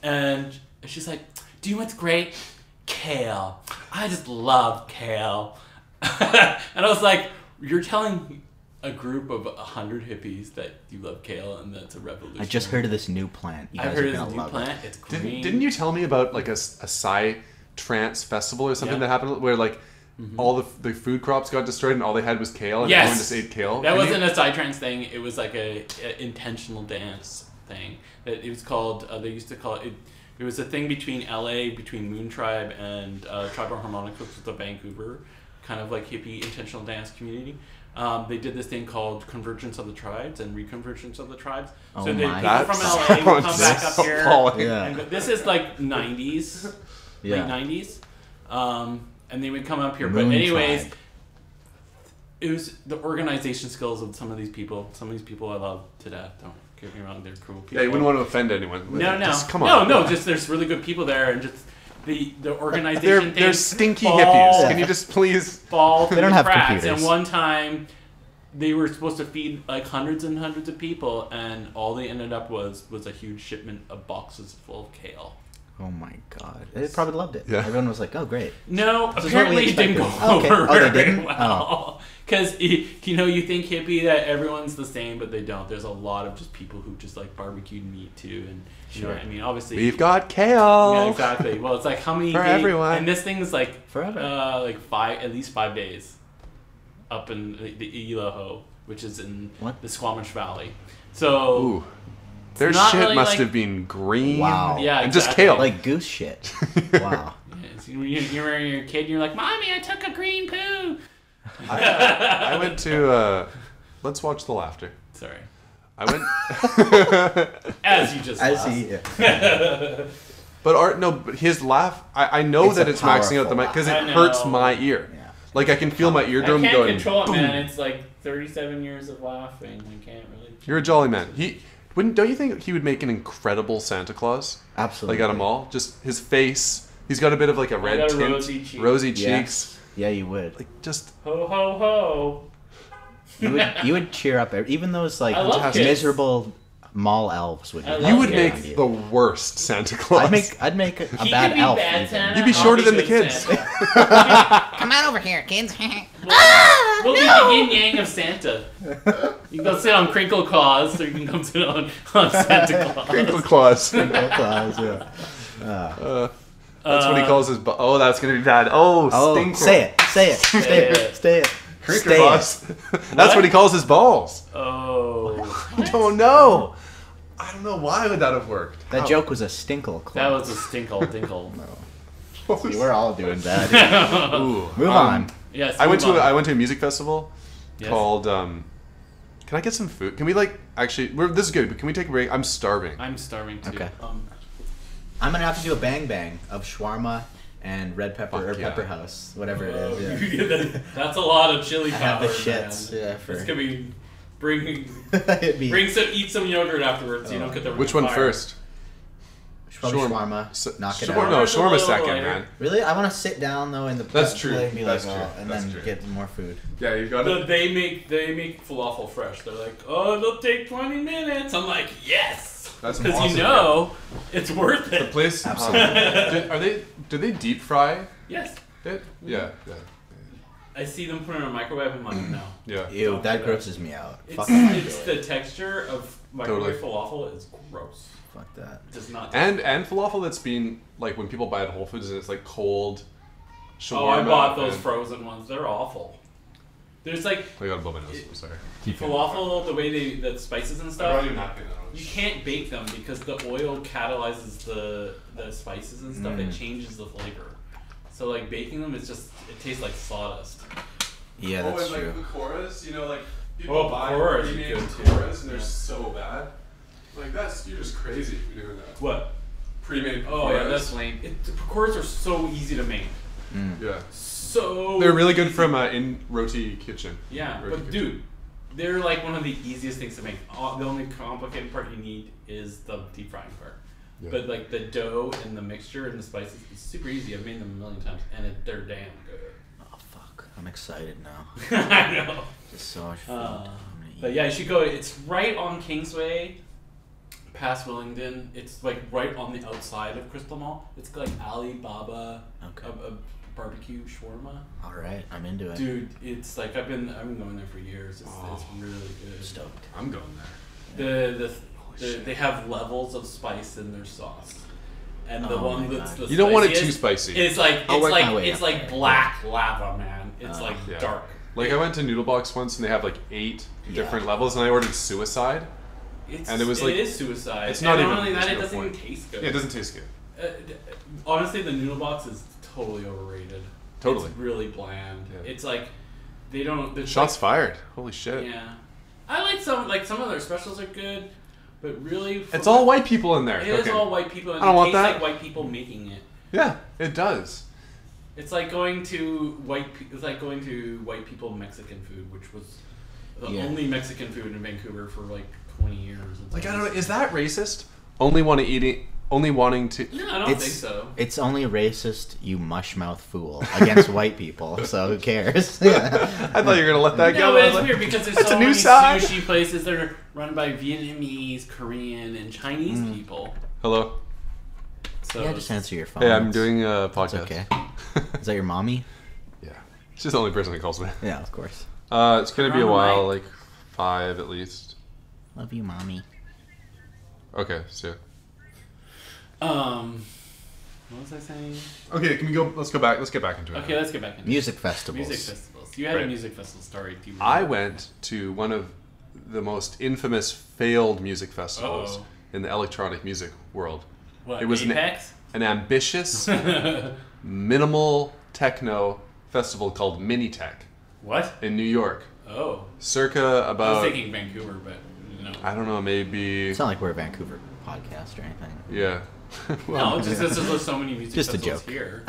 and she's like, "Do you know what's great? Kale. I just love kale." And I was like, "You're telling a group of 100 hippies that you love kale and that's a revolution." I just heard of this new plant. You guys I heard are of gonna this new love plant. It's green. Didn't you tell me about like a psy-trance festival or something that happened where like all the food crops got destroyed and all they had was kale and everyone just ate kale? That wasn't a psy-trance thing. It was like a intentional dance thing. It was called, they used to call it, it was a thing between LA, between Moon Tribe and Tribal Harmonics, which was the Vancouver kind of like hippie intentional dance community. They did this thing called Convergence of the Tribes and Reconvergence of the Tribes. Oh so my. people from LA would come back up here. Yeah. And this is like 90s, late 90s. And they would come up here. Moon but anyways, Tribe. It was the organization skills of some of these people. Some of these people I love to death. Don't get me wrong, they're cool people. Yeah, you wouldn't want to offend anyone. No. Just, come on. No, just there's really good people there and just the organization they're stinky hippies. Can you just please fall through they don't the have cracks? computers. And one time they were supposed to feed like hundreds and hundreds of people and all they ended up was a huge shipment of boxes full of kale. Oh my God! They probably loved it. Yeah. Everyone was like, "Oh, great." No, This is what we apparently it didn't go expected. over they very didn't? well. Because you think hippie that everyone's the same, but they don't. There's a lot of just people who just like barbecued meat too, and you know what I mean. Obviously, we've got kale. Yeah, exactly. Well, it's like how many for days? everyone. And this thing is like Forever. at least 5 days, up in the Ilaho, which is in the Squamish Valley. So. Ooh. Their not shit really must like, have been green. Wow. Yeah, and exactly. just kale. Like goose shit. Wow. Yeah, so you're a kid and you're like, "Mommy, I took a green poo." I went to let's watch the laughter. Sorry. I went As you just As laughed. he. But his laugh, I know It's that a it's maxing out the powerful mic because it laugh. I hurts know. my ear. Yeah. Like I can feel my I eardrum can't going. control it, boom. man. It's like 37 years of laughing. I can't really. You're a jolly man. Don't you think he would make an incredible Santa Claus? Absolutely. Like at a mall, just his face. He's got a bit of like a red got tint, rosy cheeks. cheeks. Yeah, you would. Like just Ho ho ho. You would cheer up. Even those like I love kids. miserable mall elves would. I be love you would happy make around you. the worst Santa Claus. I'd make a He bad could be elf. bad even. Santa. You'd be I'll shorter than good the kids. Santa. Come on over here, kids. We'll be the yin yang of Santa. You can go sit on Crinkle Claus, or you can come sit on Santa Claus. Crinkle Claus. Santa Claus, yeah. That's what he calls his. Oh, that's gonna be bad. Oh, Oh, stinker. say it. Say it. Stay it. Stay it. Crinkle Stay it. Claus. That's what he calls his balls. Oh, I don't know. I don't know. Why would that have worked? That How? joke was a stinkle. that Claus. was a stinkle dinkle. What was- We're all doing bad. Ooh. Move on. Yes, I went move to on. a music festival Yes. called. Can I get some food? Can we actually? This is good, but can we take a break? I'm starving. I'm starving too. Okay. I'm gonna have to do a bang bang of shawarma and red pepper Fuck or yeah. pepper house, whatever it is. Yeah. That's a lot of chili I have powder. the shits. Man. Yeah, for. It's gonna be bring It'd be eat some yogurt afterwards. So you don't get the Which one fire. first? probably shawarma. shawarma. Knock it Shawarma- out. No, Shawarma's a shawarma little second, lighter. man. Really, I want to sit down though in the That's plate true. and be That's like, true. oh, and That's then true. get more food. Yeah, you got But they make falafel fresh. They're like, oh, it'll take 20 minutes. I'm like, yes, That's because awesome, you know it's worth The it. place. Absolutely. Do they deep fry Yes, it? Yeah. I see them put it in a microwave. I'm like, no. Yeah. Ew, Don't that do that. grosses me out. It's, Fuck that. it's the texture of microwave Totally. falafel is gross. Fuck that. It does not. And falafel that's been like when people buy it at Whole Foods and it's like cold. Shawarma Oh, I bought those and- frozen ones. They're awful. There's like I got above my nose. I'm sorry. falafel, the way the spices and I stuff. brought you a napkin. You can't bake them because the oil catalyzes the spices and stuff. It changes the flavor. So like baking them, it tastes like sawdust. Yeah, that's and true. like pakoras, like Oh, pakoras are pre-made good too. pakoras and they're Yeah. so bad. Like you're just crazy if you're doing that. What? Pre-made pakoras. Oh yeah, that's lame. The pakoras are so easy to make. Yeah. So They're really good from in Roti Kitchen. Yeah, Roti but Kitchen. dude, they're like one of the easiest things to make. The only complicated part you need is the deep frying part. Yeah. But like the dough and the mixture and the spices, it's super easy. I've made them a million times, and they're damn good. Oh fuck, I'm excited now. I know. Just so much food. I'm gonna But eat. yeah, you should go. It's right on Kingsway, past Willingdon. It's like right on the outside of Crystal Mall. It's like Alibaba, Okay. a barbecue shawarma. All right, I'm into it. Dude, it's like I've been going there for years. It's really good. Stoked. I'm going there. They have levels of spice in their sauce, and the Oh one my that's God. the You don't want it too spiciest, spicy. It's like I'll work my way it's up like there. black lava, man. It's like Yeah. dark. Like I went to Noodle Box once and they have like 8 Yeah. different levels and I ordered suicide. And it was like- it is suicide. it's not and even- not only that, there's it no doesn't point. even taste good. Yeah, it doesn't taste good. Honestly, the noodle box is totally overrated. Totally. It's really bland. Yeah. It's like they don't. it's Shots like, fired. Holy shit. Yeah, I like some of their specials are good, but really, It's all white people in there. It is cooking. all white people, and I don't it want tastes that. like white people making it. Yeah, it does. It's like going to white people Mexican food, which was the Yeah. only Mexican food in Vancouver for like 20 years. It's Like I don't know, is that racist? Only wanting to No, I don't It's think so. it's only racist, you mushmouth fool, against white people. So who cares? Yeah. I thought you were gonna let that No, go. but I it's was like, weird because there's that's so a new many side. sushi places that are run by Vietnamese, Korean, and Chinese people. Hello. So Yeah, just answer your phone. Hey, I'm It's- doing a It's podcast. okay. Is that your mommy? Yeah. She's the only person that calls me. Yeah, of course. It's gonna be a Turn on the while, mic. like 5 at least. Love you, mommy. Okay, so. what was I saying? Okay, can we go? Let's go back. Let's get back into it. Okay, let's get back into Music festivals. music festivals. You had a Right. music festival story. Do you I remember? went to one of the most infamous failed music festivals Uh-oh. in the electronic music world. What, It was Apex? an ambitious, minimal techno festival called Minitech What? in New York. Oh. Circa I was about, thinking Vancouver, but no. I don't know, maybe, It's not like we're a Vancouver podcast or anything. yeah. No, just there's so many music Just a festivals joke. here.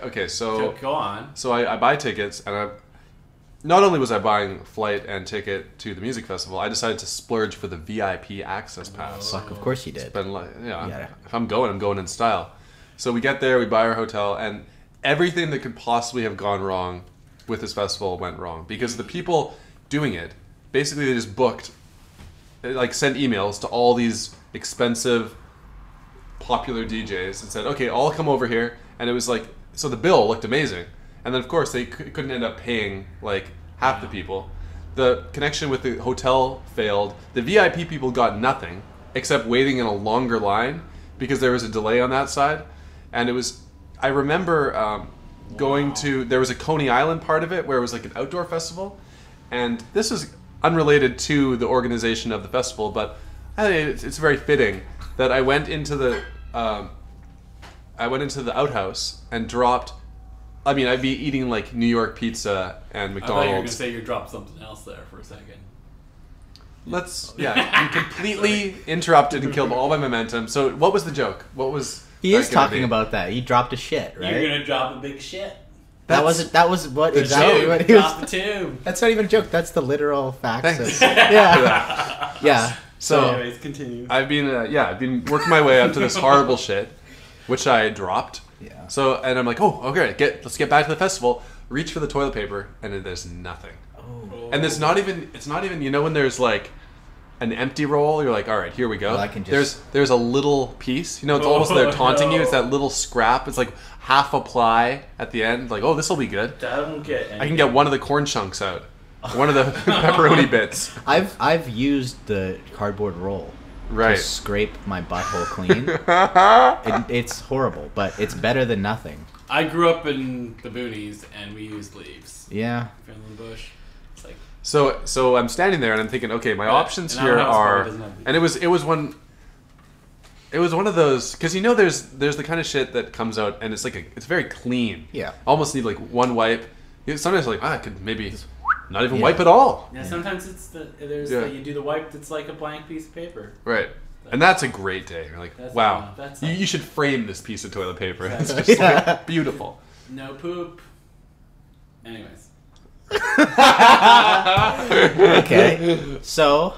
Okay, so Go on. So I buy tickets, and not only was I buying flight and ticket to the music festival, I decided to splurge for the VIP access pass. Fuck, of course you did. It's been like, Yeah. if I'm going in style. So we get there, we buy our hotel, and everything that could possibly have gone wrong with this festival went wrong because the people doing it, basically they just booked, like sent emails to all these expensive, popular DJs and said, okay, I'll come over here. And it was like, so the bill looked amazing. And then of course they couldn't end up paying like half the people. The connection with the hotel failed. The VIP people got nothing except waiting in a longer line because there was a delay on that side. And it was, I remember going to, there was a Coney Island part of it where it was like an outdoor festival. And this is unrelated to the organization of the festival, but it's very fitting that I went into the Outhouse and dropped. I mean, I'd be eating like New York pizza and McDonald's. I thought you were gonna say you dropped something else there for a second. You completely interrupted and killed all my momentum. So what was the joke? What was He is talking about that. He dropped a shit, right? You're gonna drop a big shit. That was what exactly Tube. what he was. Drop the tube. That's not even a joke. That's the literal facts. Thanks. Yeah. Yeah. So anyways, continue. I've been working my way up to this horrible shit, which I dropped. Yeah. So and I'm like, oh, okay, let's get back to the festival. Reach for the toilet paper, and there's nothing. Oh. And it's not even when there's like an empty roll, you're like, all right, here we go. Well, I can just... There's a little piece, it's almost they're taunting you. It's that little scrap. It's like half a ply at the end. Like, oh, this will be good. I can get one of the corn chunks out, one of the pepperoni bits. I've used the cardboard roll to scrape my butthole clean. It's horrible, but it's better than nothing. I grew up in the boonies, and we used leaves. Yeah. Finland bush. It's like so I'm standing there and I'm thinking, okay, my options here are, and it was one of those, because there's the kind of shit that comes out and it's like it's very clean. Yeah. Almost need like one wipe. Sometimes like I could maybe not even wipe at all. Yeah. Sometimes it's you do the wipe that's like a blank piece of paper. Right. And that's a great day. You're like, wow, you should frame this piece of toilet paper. It's just like beautiful. No poop. Anyways. Okay. So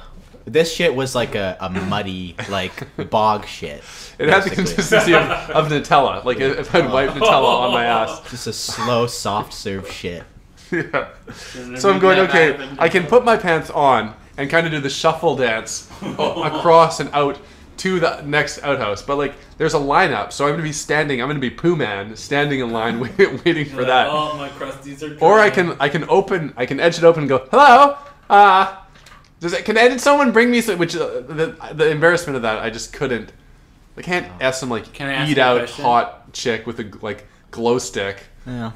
this shit was like a muddy, like bog shit. It had the consistency of Nutella. Like if I'd wiped Nutella on my ass. Just a slow, soft serve shit. Yeah. So I'm going, okay, I can put my pants on and kind of do the shuffle dance across and out to the next outhouse. But like, there's a lineup, so I'm going to be Pooh Man, standing in line waiting for that. Oh, my crusties are dry. Or I can edge it open and go, hello, can someone bring me some, which the embarrassment of that, I just couldn't. I can't ask some like eat out hot chick with a like glow stick. Yeah.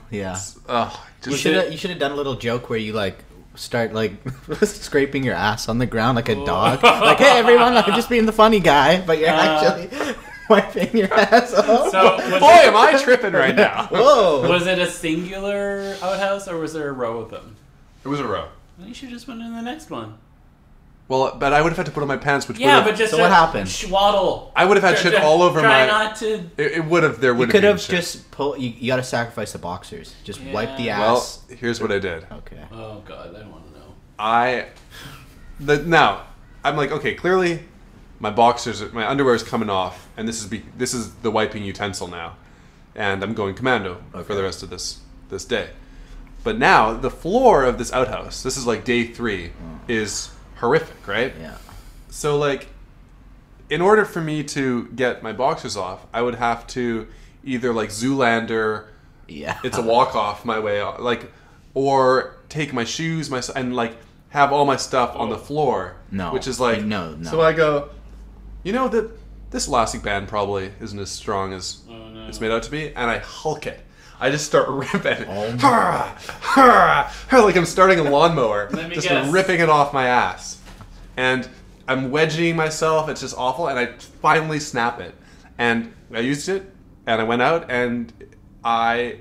You should have done a little joke where you like start like scraping your ass on the ground like a dog. Like, hey everyone, I'm just being the funny guy, but you're actually wiping your ass off. So boy, am I tripping right now. Whoa. Was it a singular outhouse or was there a row of them? It was a row. Well, you should just went in the next one. Well, but I would have had to put on my pants, which but just so what happened? Swaddle. I would have had shit all over try my. Not to. It would have. There would have. You could have just pull. You got to sacrifice the boxers. Just wipe the ass. Well, here's what I did. Okay. Oh God, I don't want to know. Now I'm like, okay, clearly my my underwear is coming off, and this is the wiping utensil now, and I'm going commando for the rest of this day. But now the floor of this outhouse, this is like day 3, is horrific, right? Yeah. So like, in order for me to get my boxers off, I would have to either like Zoolander, it's a walk off my way, like, or take my shoes, and like have all my stuff on the floor. No. Which is like no. So I go, that this elastic band probably isn't as strong as it's made out to be, and I hulk it. I just start ripping. Like I'm starting a lawnmower. Just ripping it off my ass. And I'm wedging myself. It's just awful. And I finally snap it. And I used it. And I went out. And I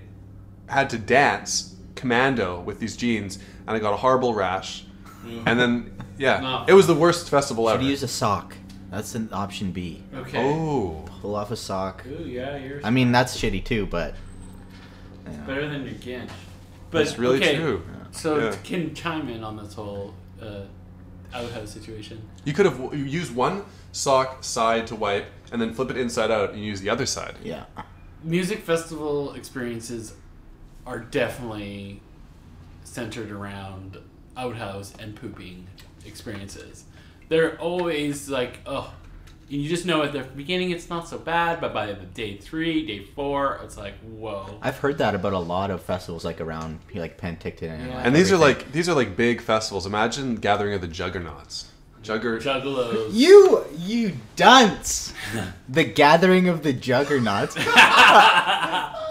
had to dance commando with these jeans. And I got a horrible rash. And then, it was the worst festival ever. Should use a sock. That's an option B. Okay. Oh. Pull off a sock. Ooh, yeah, you're. I mean, that's shitty too, but. You know. Better than your Ginch. But That's really true. So Yeah. can chime in on this whole outhouse situation. You could have used one sock side to wipe and then flip it inside out and use the other side. Yeah. Music festival experiences are definitely centered around outhouse and pooping experiences. They're always like, oh, you just know at the beginning it's not so bad, but by the day 3, day 4, it's like, whoa. I've heard that about a lot of festivals, like around like Penticton and. Yeah. And these are like big festivals. Imagine Gathering of the Juggernauts. Juggalos. You dunce! The Gathering of the Juggernauts.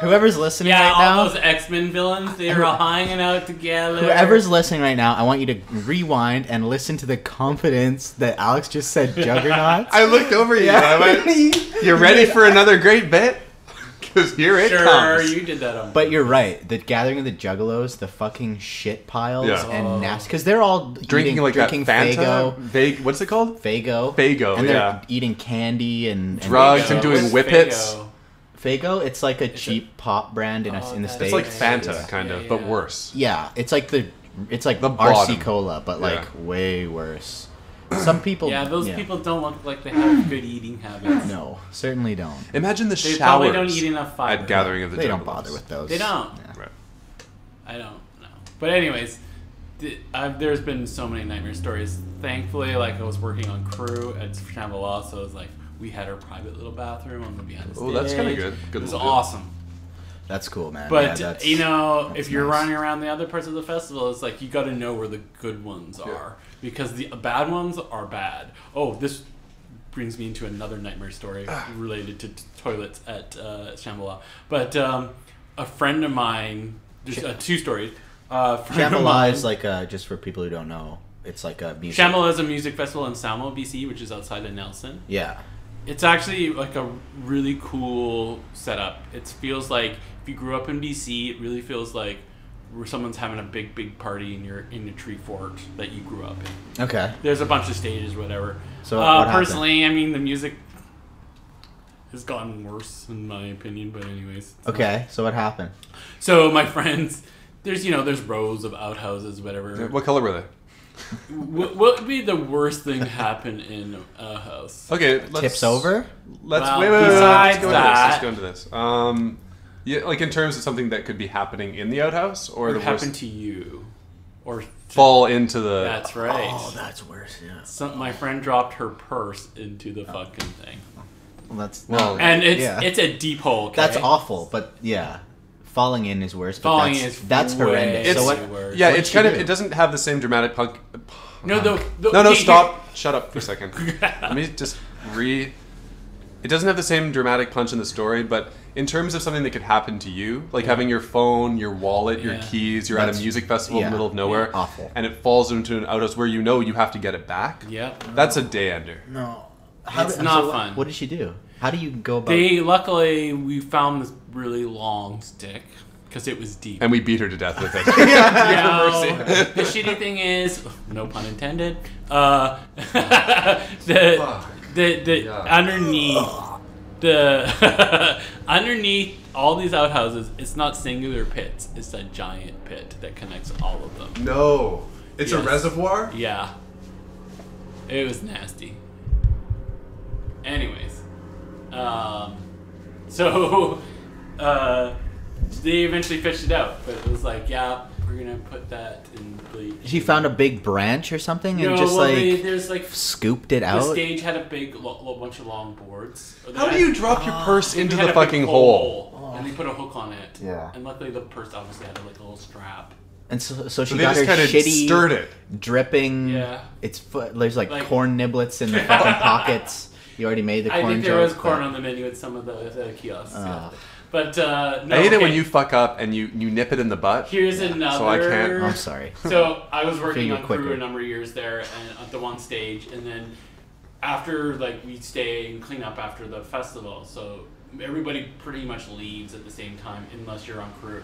Whoever's listening Yeah, right all now. those X-Men villains, they were all hanging out together. Whoever's listening right now, I want you to rewind and listen to the confidence that Alex just said Juggernauts. I looked over you and I went, you ready for another great bit? Because here it comes. You did that on But you're right. The Gathering of the Juggalos, the fucking shit piles Yeah. and nasty, because they're all Drinking like drinking that Fanta? Fago. What's it called? Fago. Fago, and they're yeah. eating candy and Drugs Fago. and doing What's whippets. Fago? Fago, it's like a It's cheap pop brand in the that States. It's like States. Fanta, kind of, Yeah, but yeah. worse. Yeah, it's like the The RC bottom. Cola, but like Yeah. way worse. Some people. Yeah, those people don't look like they have good eating habits. No, certainly don't. Imagine the They showers probably don't eat enough fiber. at Gathering of the They don't Juggalos. bother with those. They don't. Yeah. Right. I don't know. But anyways, there's been so many nightmare stories. Thankfully, like I was working on crew at Shambhala, so it was like we had our private little bathroom on the behind the stage. Oh, that's kinda good. Good It was little deal. awesome. That's cool, man. But Yeah, that's- you know, that's if you're nice. running around the other parts of the festival, it's like you got to know where the good ones are because the bad ones are bad. Oh, this brings me into another nightmare story related to toilets at Shambhala. But a friend of mine, there's 2 stories. Shambhala is like just for people who don't know, it's like a music. Shambhala is a music festival in Samo, BC, which is outside of Nelson. Yeah. It's actually like a really cool setup. It feels like if you grew up in BC, it really feels like where someone's having a big party in your tree fort that you grew up in. Okay. There's a bunch of stages, whatever. So what happened? Personally, I mean the music has gotten worse in my opinion, but anyways. Okay. So what happened? So my friends, there's rows of outhouses, whatever. What color were they? What would be the worst thing to happen in a house? Okay, let's... Tips over? Let's Well, wait. besides Let's that- go into this. Yeah, like in terms of something that could be happening in the outhouse, or Or the happen worst to you, or fall into the. That's right. Oh, that's worse. Yeah. My friend dropped her purse into the fucking thing, Well, that's Well, and it's Yeah. it's a deep hole. Okay? that's awful. But yeah, falling in is worse. But Falling that's is horrendous. way So what? worse. Yeah, What it's did kind you of. do? It doesn't have the same dramatic punk. No, No, okay, stop. Shut up for a second. Let me just It doesn't have the same dramatic punch in the story, but in terms of something that could happen to you, like having your phone, your wallet, your Yeah. keys, you're at That's- a music festival in yeah. the middle of nowhere, Awful. and it falls into an outhouse where you know you have to get it back. Yep. That's a day ender. No. It's not fun. What did she do? How do you go about? Luckily we found this really long stick because it was deep. And we beat her to death with it. Now, the shitty thing is, no pun intended. The Yeah. underneath all these outhouses, it's not singular pits. It's a giant pit that connects all of them. No. It's Yes. a reservoir? Yeah, it was nasty. Anyways, so they eventually fished it out, but it was like, yeah, we're gonna put that in bleach. She found a big branch or something and No, just well, like there's like scooped it the out. stage had a big bunch of long boards. How do you drop your purse We into had the a big fucking hole? and they put a hook on it. Yeah. And luckily the purse obviously had like a little strap. And so she So they got just her kind of shitty, stirred it. dripping. Yeah. It's there's like Like- corn niblets in the fucking pockets. You already made the I corn think there was joke, corn but- on the menu at some of the kiosks. Ah. Yeah. But no, I hate it when okay. you fuck up and you nip it in the butt. Here's another. So I can't- I'm sorry. So I was working Figure on quicker. crew a number of years there, and at the one stage, and then after like we stay and clean up after the festival, so everybody pretty much leaves at the same time unless you're on crew.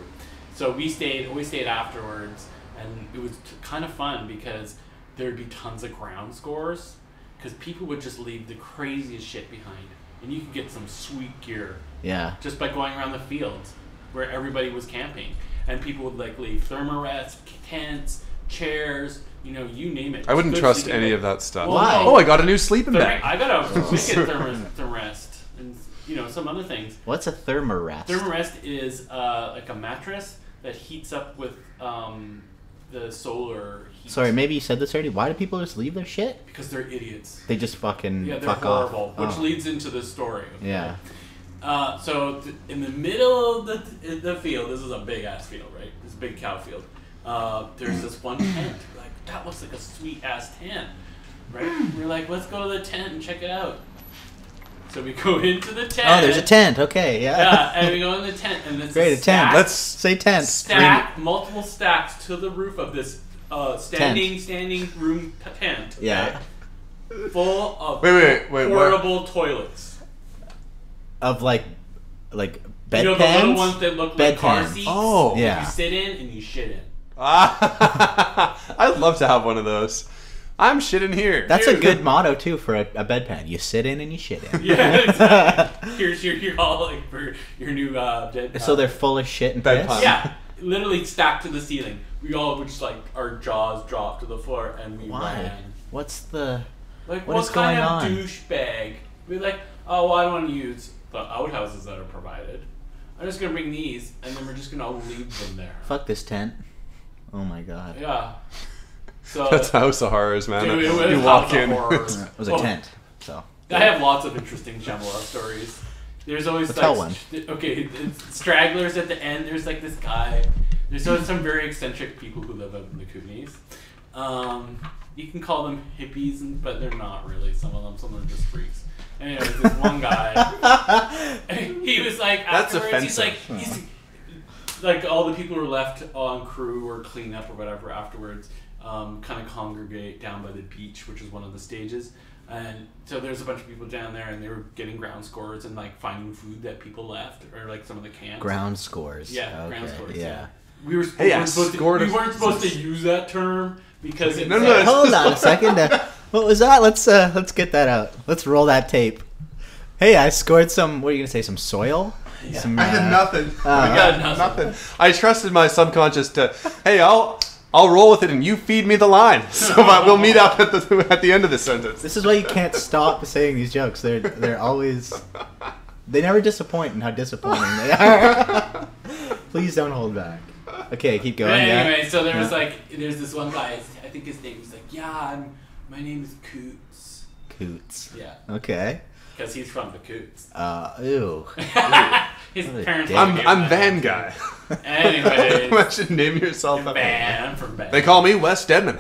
So we stayed afterwards, and it was kind of fun because there'd be tons of ground scores because people would just leave the craziest shit behind, and you could get some sweet gear. Yeah. Just by going around the fields where everybody was camping, and people would like leave thermarest, tents, chairs, you name it. I wouldn't trust any of that stuff. Why? Oh, I got a new sleeping bag. I got a wicked thermarest, and some other things. What's a thermarest? Thermarest is like a mattress that heats up with the solar heat. Sorry, maybe you said this already. Why do people just leave their shit? Because they're idiots. They just fucking they're fuck horrible, off. which leads into the story. Okay? Yeah. So in the middle of the field, this is a big ass field, right? This is a big cow field. There's this one tent. We're like, that looks like a sweet ass tent, right? We're like, let's go to the tent and check it out. So we go into the tent. Oh, there's a tent. Okay, yeah. Yeah, and we go in the tent, and it's Great, a tent. Let's say tent. Multiple stacks to the roof of this standing room tent. Yeah. Okay, full of wait, portable toilets. Of like bed the pans? little ones that look bed like car pans. seats. Oh, yeah. You sit in and you shit in. I'd love to have one of those. I'm shitting here. That's a good motto too for a bedpan. You sit in and you shit in. Yeah, exactly. Here's your all like for your new dead. So they're full of shit and Bed piss. pun. Yeah, literally stacked to the ceiling. We all would just like our jaws dropped to the floor and we Why? ran. What's the? Like What what is kind going of on? douchebag? We're like, oh, well, I don't want to use the outhouses that are provided. I'm just gonna bring these, and then we're just gonna leave them there. Fuck this tent. Oh my god. Yeah. So That's House of Horrors, man. Dude, it was You walk House of in. Horrors. It was a tent. So. I have lots of interesting Shambhala stories. There's always Let's like tell one. Okay, it's stragglers at the end. There's like this guy. There's always some very eccentric people who live out in the Kootenays. You can call them hippies, but they're not really. Some of them are just freaks. Anyways, this one guy, he was like, That's afterwards, offensive. he's like all the people who were left on crew or clean up or whatever afterwards, kind of congregate down by the beach, which is one of the stages. And so there's a bunch of people down there, and they were getting ground scores and like finding food that people left, or like some of the camps. Ground scores. Yeah, Okay, ground scores. Yeah. We were Hey, I weren't supposed scored to, a- we weren't supposed to use that term because it's No, Hold on a second. What was that? Let's get that out. Let's roll that tape. Hey, I scored some. What are you gonna say? Some soil? Yeah. Some, I did nothing. I got nothing. I trusted my subconscious to, hey, I'll roll with it and you feed me the line. So we'll meet up at the end of the sentence. This is why you can't stop saying these jokes. They're always. They never disappoint in how disappointing they are. Please don't hold back. Okay, keep But going. anyway, Yeah. so there's this one guy. I think his name was like, my name is Coots. Coots. Yeah, Okay. because he's from the Coots. Ew. His What a parents. dick. gave him I'm that. Van Guy. Anyways, Imagine name yourself a Van from Van. They call me West Edmond.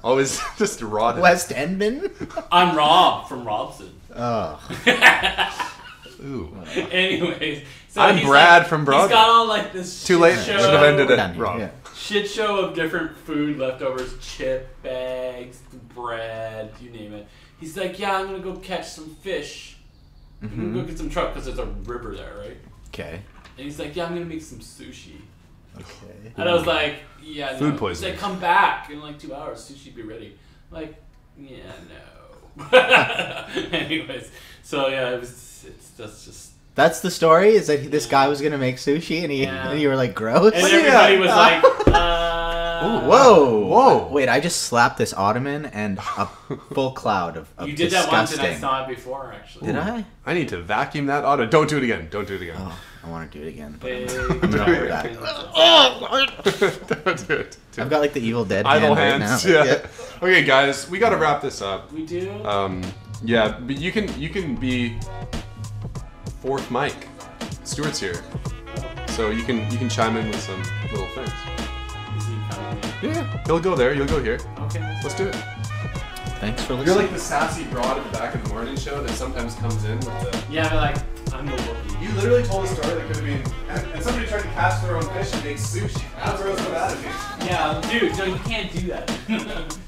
Always just rotted. West Endman. I'm Rob from Robson. Oh. Ooh. Anyways, so I'm he's Brad like, from Broadway. He's got all like this Too late. shit Should have ended We're done it here, wrong. yeah. shit show of different food leftovers, chip bags, bread, you name it. He's like, yeah, I'm gonna go catch some fish. I'm gonna go get some trout because there's a river there, right? Okay. And he's like, yeah, I'm gonna make some sushi. Okay. And I was like, yeah, no. Food poisoning. He's like, come back in like 2 hours, sushi be ready. I'm like, yeah, no. Anyways, so yeah, that's just. That's the story. Is that this guy was gonna make sushi and Yeah. and you were like gross. And everybody was like, Whoa! Whoa. Wait, I just slapped this ottoman and a full cloud of You did disgusting. that once and I saw it before, actually. Did I? I need to vacuum that auto. Don't do it again. Don't do it again. Oh, I want to do it again. But Big I'm gonna hold back. Don't do it. I've got like the Evil Dead Idle hand hands. right now. Yeah. Okay, guys, we got to wrap this up. We do? Yeah, but you can be fourth mic. Stuart's here, so you can chime in with some little things. Is he coming in? Yeah, he'll go there. You'll go here. Okay. Let's do it. Thanks for You're listening. like the sassy broad at the back of the morning show that sometimes comes in with the. Yeah, but like, I'm the Wookiee. You literally told a story that could have been, and somebody tried to catch their own fish and make sushi. How gross would that have been? Yeah, dude, no, you can't do that.